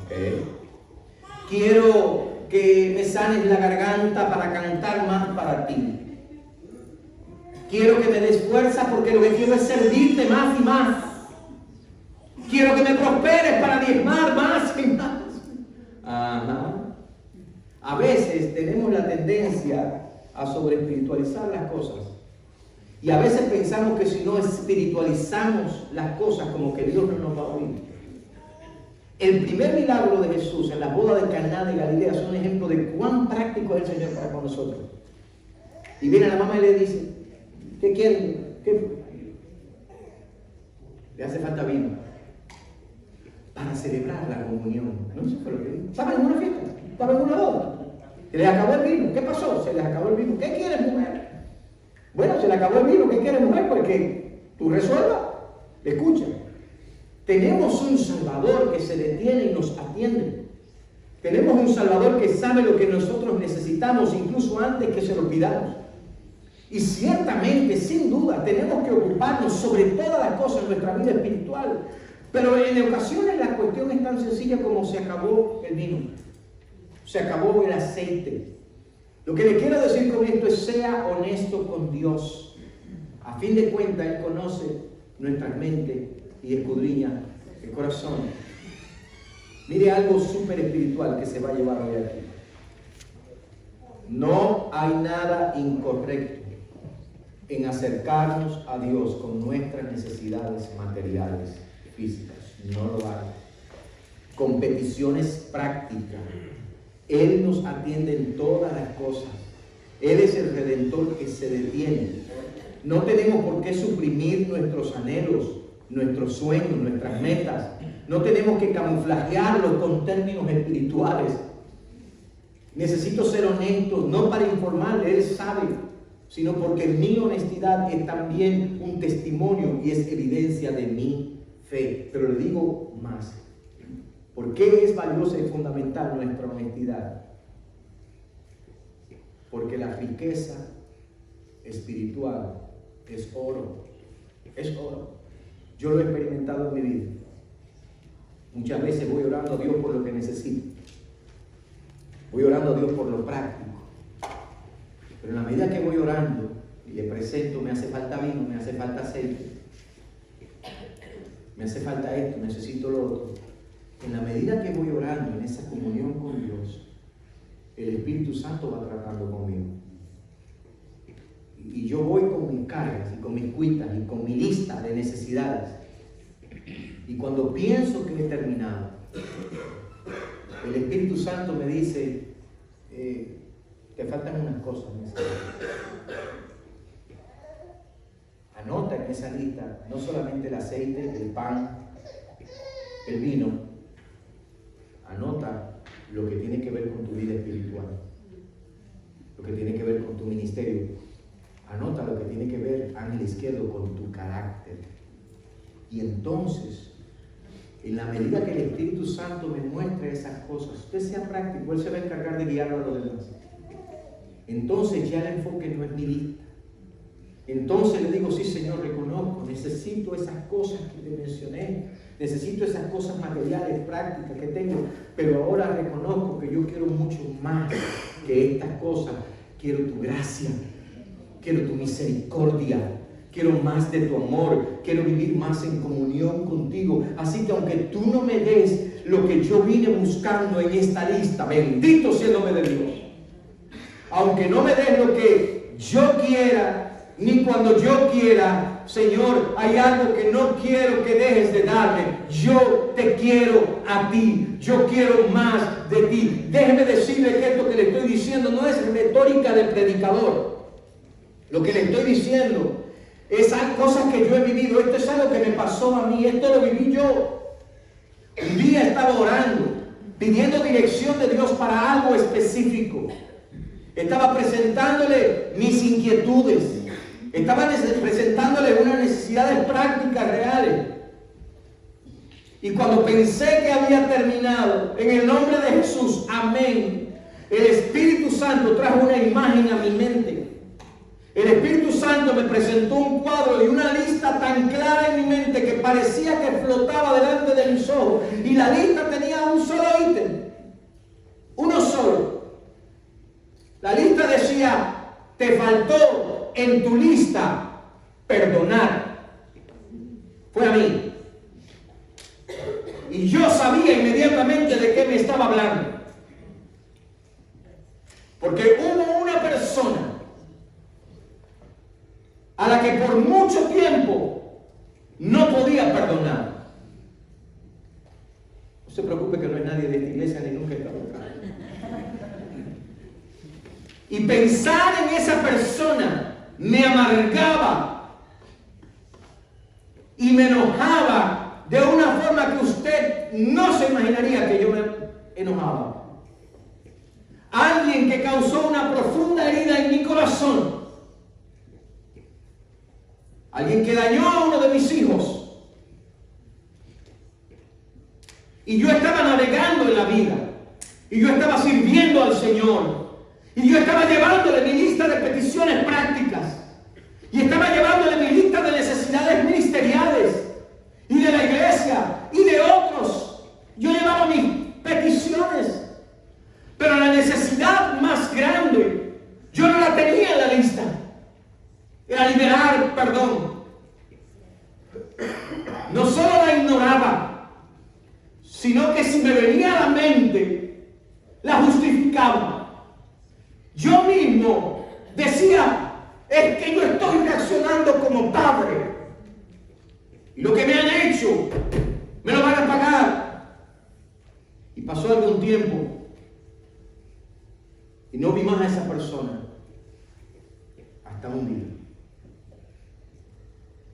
Okay. Quiero que me sanes la garganta para cantar más para ti. Quiero que me des fuerza, porque lo que quiero es servirte más y más. Quiero que me prosperes para diezmar más y más. Ajá. A veces tenemos la tendencia a sobreespiritualizar las cosas Y a veces pensamos que si no espiritualizamos las cosas, como que Dios no nos va a oír. El primer milagro de Jesús en la boda de Caná de Galilea es un ejemplo de cuán práctico es el Señor para con nosotros. Y viene la mamá y le dice, ¿qué quieren? ¿Qué? Le hace falta vino para celebrar la comunión. No sé por lo que dijo. Estaba en una fiesta, estaba en una boda. Se les acabó el vino. ¿Qué pasó? Se les acabó el vino. ¿Qué quieres, mujer? Bueno, se le acabó el vino. ¿Qué quieres, mujer? Porque tú resuelvas. Escucha. Tenemos un Salvador que se detiene y nos atiende. Tenemos un Salvador que sabe lo que nosotros necesitamos, incluso antes que se lo pidamos. Y ciertamente, sin duda, tenemos que ocuparnos sobre todas las cosas en nuestra vida espiritual. Pero en ocasiones la cuestión es tan sencilla como se acabó el vino. Se acabó el aceite. Lo que le quiero decir con esto es: sea honesto con Dios. A fin de cuentas, Él conoce nuestras mentes y escudriña el corazón. Mire algo súper espiritual que se va a llevar hoy aquí. No hay nada incorrecto en acercarnos a Dios con nuestras necesidades materiales, físicas. No lo hay. Con peticiones prácticas. Él nos atiende en todas las cosas. Él es el Redentor que se detiene. No tenemos por qué suprimir nuestros anhelos, nuestros sueños, nuestras metas. No tenemos que camuflajearlos con términos espirituales. Necesito ser honesto, no para informarle, Él sabe, sino porque mi honestidad es también un testimonio y es evidencia de mi fe. Pero le digo más. ¿Por qué es valiosa y fundamental nuestra honestidad? Porque la riqueza espiritual es oro. Es oro. Yo lo he experimentado en mi vida. Muchas veces voy orando a Dios por lo que necesito. Voy orando a Dios por lo práctico. Pero en la medida que voy orando y le presento, me hace falta vino, me hace falta aceite, me hace falta esto, necesito lo otro. En la medida que voy orando en esa comunión con Dios, el Espíritu Santo va tratando conmigo. Y yo voy con mis cargas y con mis cuitas y con mi lista de necesidades. Y cuando pienso que he terminado, el Espíritu Santo me dice, te faltan unas cosas. Anota en esa lista no solamente el aceite, el pan, el vino. Anota lo que tiene que ver con tu vida espiritual, lo que tiene que ver con tu ministerio. Anota lo que tiene que ver, ángel izquierdo, con tu carácter. Y entonces, en la medida que el Espíritu Santo me muestre esas cosas, usted sea práctico, Él se va a encargar de guiarlo a los demás. Entonces ya el enfoque no es mi lista. Entonces le digo, sí, Señor, reconozco, necesito esas cosas que te mencioné, necesito esas cosas materiales, prácticas que tengo, pero ahora reconozco que yo quiero mucho más que estas cosas. Quiero tu gracia, quiero tu misericordia, quiero más de tu amor, quiero vivir más en comunión contigo. Así que aunque tú no me des lo que yo vine buscando en esta lista, bendito sea el nombre de Dios. Aunque no me des lo que yo quiera, ni cuando yo quiera, Señor, hay algo que no quiero que dejes de darme. Yo te quiero a ti. Yo quiero más de ti. Déjeme decirle que esto que le estoy diciendo no es retórica de predicador. Lo que le estoy diciendo es cosas que yo he vivido. Esto es algo que me pasó a mí. Esto lo viví yo. Un día estaba orando, pidiendo dirección de Dios para algo específico. Estaba presentándole mis inquietudes. Estaba presentándole unas necesidades prácticas reales. Y cuando pensé que había terminado, en el nombre de Jesús, amén, el Espíritu Santo trajo una imagen a mi mente. El Espíritu Santo me presentó un cuadro y una lista tan clara en mi mente que parecía que flotaba delante de mis ojos. Y la lista tenía un solo ítem. Uno solo. La lista decía, te faltó en tu lista perdonar. Fue a mí. Y yo sabía inmediatamente de qué me estaba hablando. Porque hubo una persona a la que mucho tiempo no podía perdonar. No se preocupe que no es nadie de esta iglesia ni nunca está acá. Y pensar en esa persona me amargaba y me enojaba de una forma que usted no se imaginaría que yo me enojaba. Alguien que causó una profunda herida en mi corazón. Alguien que dañó a uno de mis hijos. Y yo estaba navegando en la vida. Y yo estaba sirviendo al Señor. Y yo estaba llevándole mi lista de peticiones prácticas. Y estaba llevándole mi lista de necesidades ministeriales. Y de la iglesia. Y de otros. Yo llevaba mis peticiones. Pero la necesidad más grande, yo no la tenía en la lista. Era liberar perdón. No solo la ignoraba, sino que si me venía a la mente, la justificaba. Yo mismo decía, es que yo estoy reaccionando como padre. Y lo que me han hecho, me lo van a pagar. Y pasó algún tiempo. Y no vi más a esa persona hasta un día.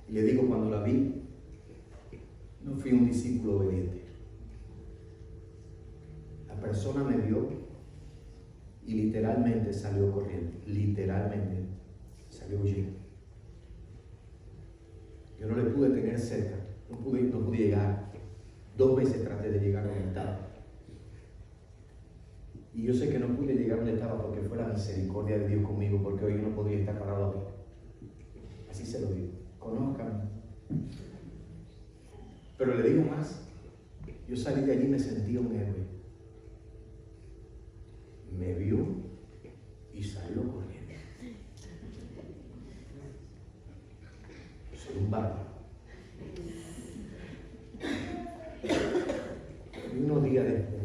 Y le digo, cuando la vi, no fui un discípulo obediente. La persona me vio y literalmente salió corriendo. Literalmente salió huyendo. Yo no le pude tener cerca. No pude llegar. 2 veces traté de llegar a donde estaba. Y yo sé que no pude llegar donde estaba porque fue la misericordia de Dios conmigo, porque hoy yo no podría estar parado aquí. Así se lo digo. Conózcanme. Pero le digo más. Yo salí de allí y me sentí un héroe. Me vio y salió corriendo. Soy un bárbaro. Y unos días después,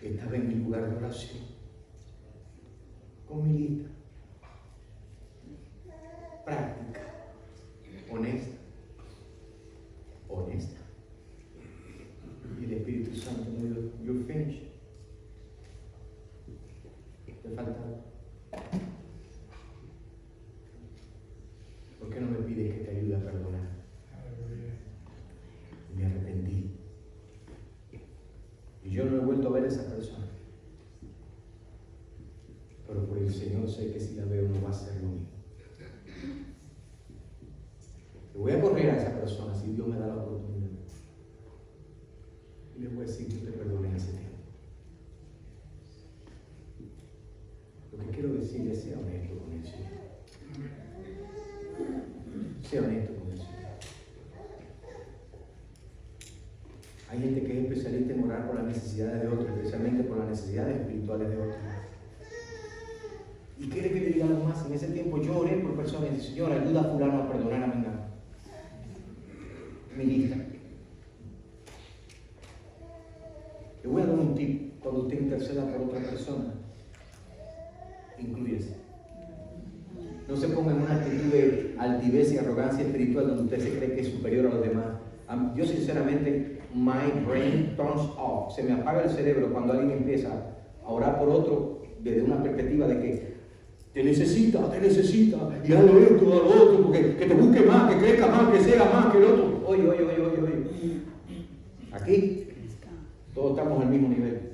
estaba en mi lugar de oración, con mi lista práctica, honesta. Y el Espíritu Santo me dijo, you're finished. Te falta algo. ¿Por qué no me pides que te ayude a perdonar? Y me arrepentí. Y yo no he vuelto a ver a esa persona. Pero por el Señor sé que si la veo no va a ser lo mismo. Le voy a correr a esa persona si Dios me da la oportunidad. Y le voy a decir, yo te perdoné en ese tiempo. Lo que quiero decir es ser honesto con el Señor. Sea honesto con el Señor. Hay gente que es especialista en orar por las necesidades de otros, especialmente por las necesidades espirituales de otros. Y quiere que le diga algo más. En ese tiempo yo oré por personas y dije, Señor, ayuda a fulano a perdonar a Mengano. Mi lista. Le voy a dar un tip. Cuando usted interceda por otra persona, inclúyese. No se ponga en una actitud de altivez y arrogancia espiritual donde usted se cree que es superior a los demás. Yo sinceramente, my brain turns off. Se me apaga el cerebro cuando alguien empieza a orar por otro desde una perspectiva de que te necesita, y hazlo esto, hazlo otro, porque que te busque más, que crezca más, que sea más que el otro. Oye. Aquí, todos estamos al mismo nivel.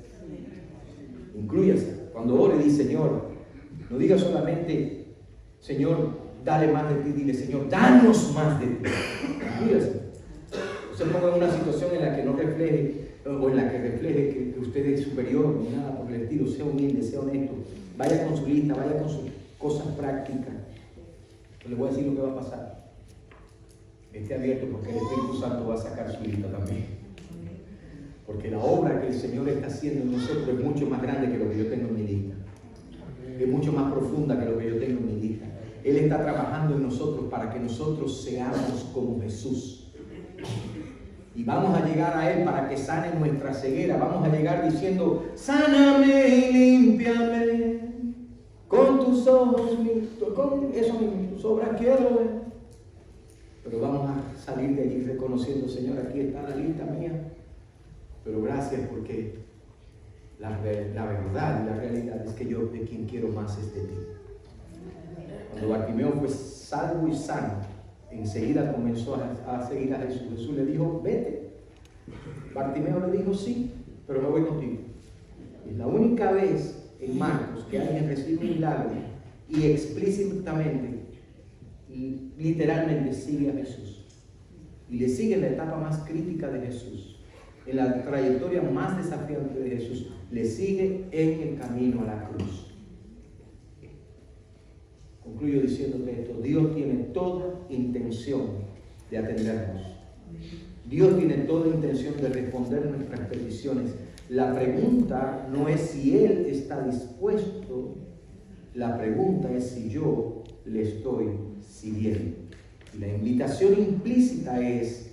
Inclúyase. Cuando ore, di, Señor, no diga solamente, Señor, dale más de ti, dile, Señor, danos más de ti. Inclúyase. No se ponga en una situación en la que no refleje, o en la que refleje que usted es superior, ni nada por el estilo. Sea humilde, sea honesto. Vaya con su lista, vaya con sus cosas prácticas. Yo le voy a decir lo que va a pasar. Esté abierto porque el Espíritu Santo va a sacar su lista también. Porque la obra que el Señor está haciendo en nosotros es mucho más grande que lo que yo tengo en mi lista. Es mucho más profunda que lo que yo tengo en mi lista. Él está trabajando en nosotros para que nosotros seamos como Jesús. Y Vamos a llegar a Él para que sane nuestra ceguera. Vamos a llegar diciendo, sáname y límpiame con tus ojos, con eso mismo, tus obras quiero ver. Pero vamos a salir de allí reconociendo, Señor, aquí está la lista mía. Pero gracias porque la verdad y la realidad es que yo de quien quiero más es de ti. Cuando Bartimeo fue salvo y sano, enseguida comenzó a seguir a Jesús. Jesús le dijo, vete. Bartimeo le dijo, sí, pero me voy contigo. Es la única vez en Marcos que alguien recibe un milagro y explícitamente y literalmente sigue a Jesús. Y le sigue en la etapa más crítica de Jesús, en la trayectoria más desafiante de Jesús. Le sigue en el camino a la cruz. Concluyo diciéndote esto: Dios tiene toda intención de atendernos. Dios tiene toda intención de responder nuestras peticiones. La pregunta no es si Él está dispuesto, la pregunta es si yo le estoy siguiendo. La invitación implícita es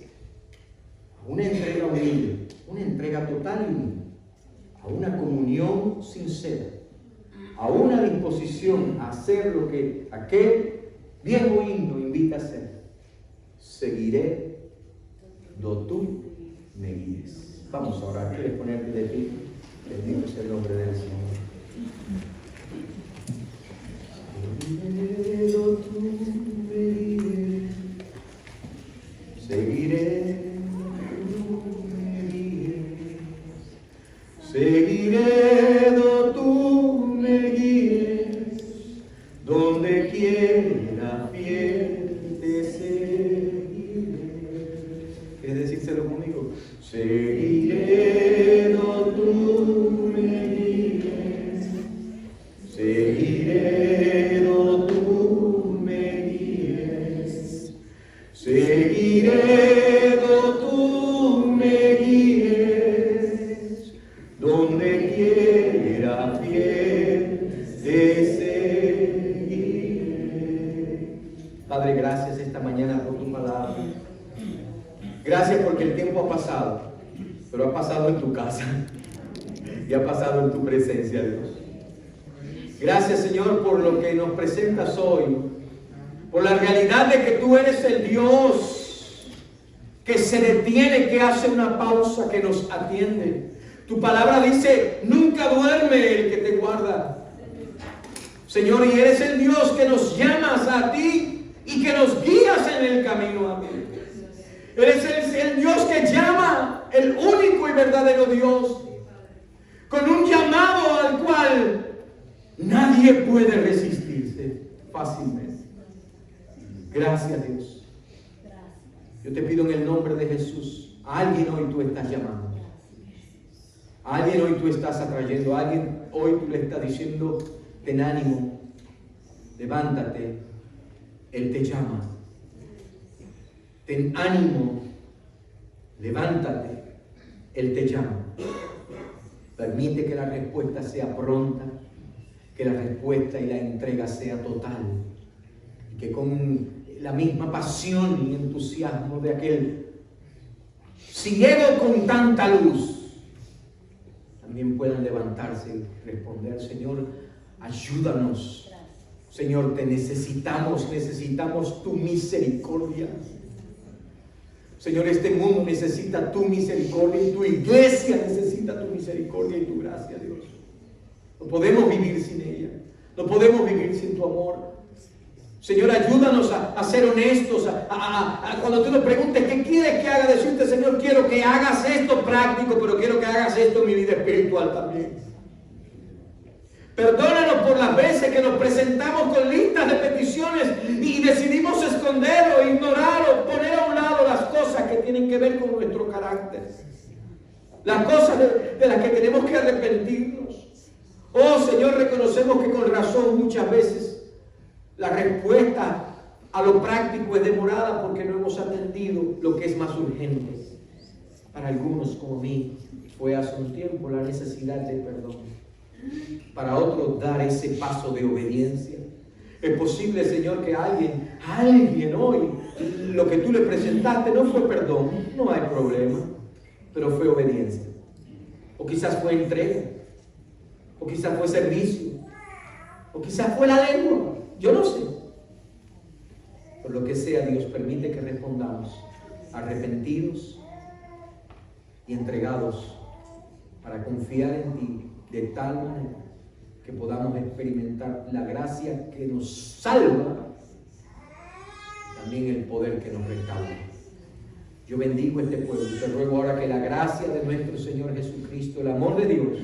a una entrega humilde, una entrega total y humilde, a una comunión sincera, a una disposición a hacer lo que aquel viejo himno invita a hacer. Seguiré do tú me guíes. Vamos a orar. ¿Quieres ponerte de pie? Bendito sea el nombre del Señor. Seguiré do tú me guíes. Seguiré do tú me guíes. Seguiré do tú me guíes. Donde quiera fiel te seguiré. ¿Quieres decírselo conmigo? Seguiré do tú me guíes. Seguiré do tú me guíes. Seguiré do tú me guíes. Donde quiera fiel te seguiré. Padre, gracias esta mañana por tu palabra. Gracias porque el tiempo ha pasado, pero ha pasado en tu casa y ha pasado en tu presencia, Dios. Gracias, Señor, por lo que nos presentas hoy, por la realidad de que tú eres el Dios que se detiene, que hace una pausa, que nos atiende. Tu palabra dice, nunca duerme el que te guarda. Señor, y eres el Dios que nos llamas a ti y que nos guías en el camino a ti. Eres el Dios que llama, el único y verdadero Dios, con un llamado al cual nadie puede resistirse fácilmente. Gracias, Dios. Yo te pido en el nombre de Jesús, a alguien hoy tú estás llamando. A alguien hoy tú estás atrayendo. A alguien hoy tú le estás diciendo, ten ánimo, levántate, Él te llama. Ten ánimo, levántate, Él te llama. Permite que la respuesta sea pronta, que la respuesta y la entrega sea total, y que con la misma pasión y entusiasmo de aquel ciego con tanta luz, también puedan levantarse y responder, Señor, ayúdanos. Señor, te necesitamos tu misericordia. Señor, este mundo necesita tu misericordia y tu iglesia necesita tu misericordia y tu gracia, Dios. No podemos vivir sin ella. No podemos vivir sin tu amor. Señor, ayúdanos a ser honestos. Cuando tú nos preguntes qué quieres que haga, decirte, Señor, quiero que hagas esto práctico, pero quiero que hagas esto en mi vida espiritual también. Perdónanos por las veces que nos presentamos con listas de peticiones y decidimos esconder o ignorar o poner a un lado las cosas que tienen que ver con nuestro carácter. Las cosas de las que tenemos que arrepentirnos. Oh Señor, reconocemos que con razón muchas veces la respuesta a lo práctico es demorada porque no hemos atendido lo que es más urgente. Para algunos como mí fue hace un tiempo la necesidad de perdón. Para otros dar ese paso de obediencia. Es posible, Señor, que alguien hoy lo que tú le presentaste no fue perdón, no hay problema, pero fue obediencia. O quizás fue entrega, o quizás fue servicio, o quizás fue la lengua, yo no sé. Por lo que sea, Dios permite que respondamos arrepentidos y entregados para confiar en ti de tal manera que podamos experimentar la gracia que nos salva, también el poder que nos restaura. Yo bendigo este pueblo y te ruego ahora que la gracia de nuestro Señor Jesucristo, el amor de Dios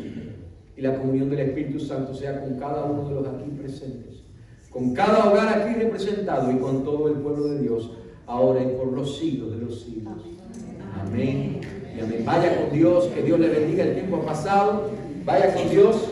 y la comunión del Espíritu Santo sea con cada uno de los aquí presentes, con cada hogar aquí representado y con todo el pueblo de Dios, ahora y por los siglos de los siglos. Amén y amén. Vaya con Dios, que Dios le bendiga. El tiempo ha pasado. Vaya con Dios.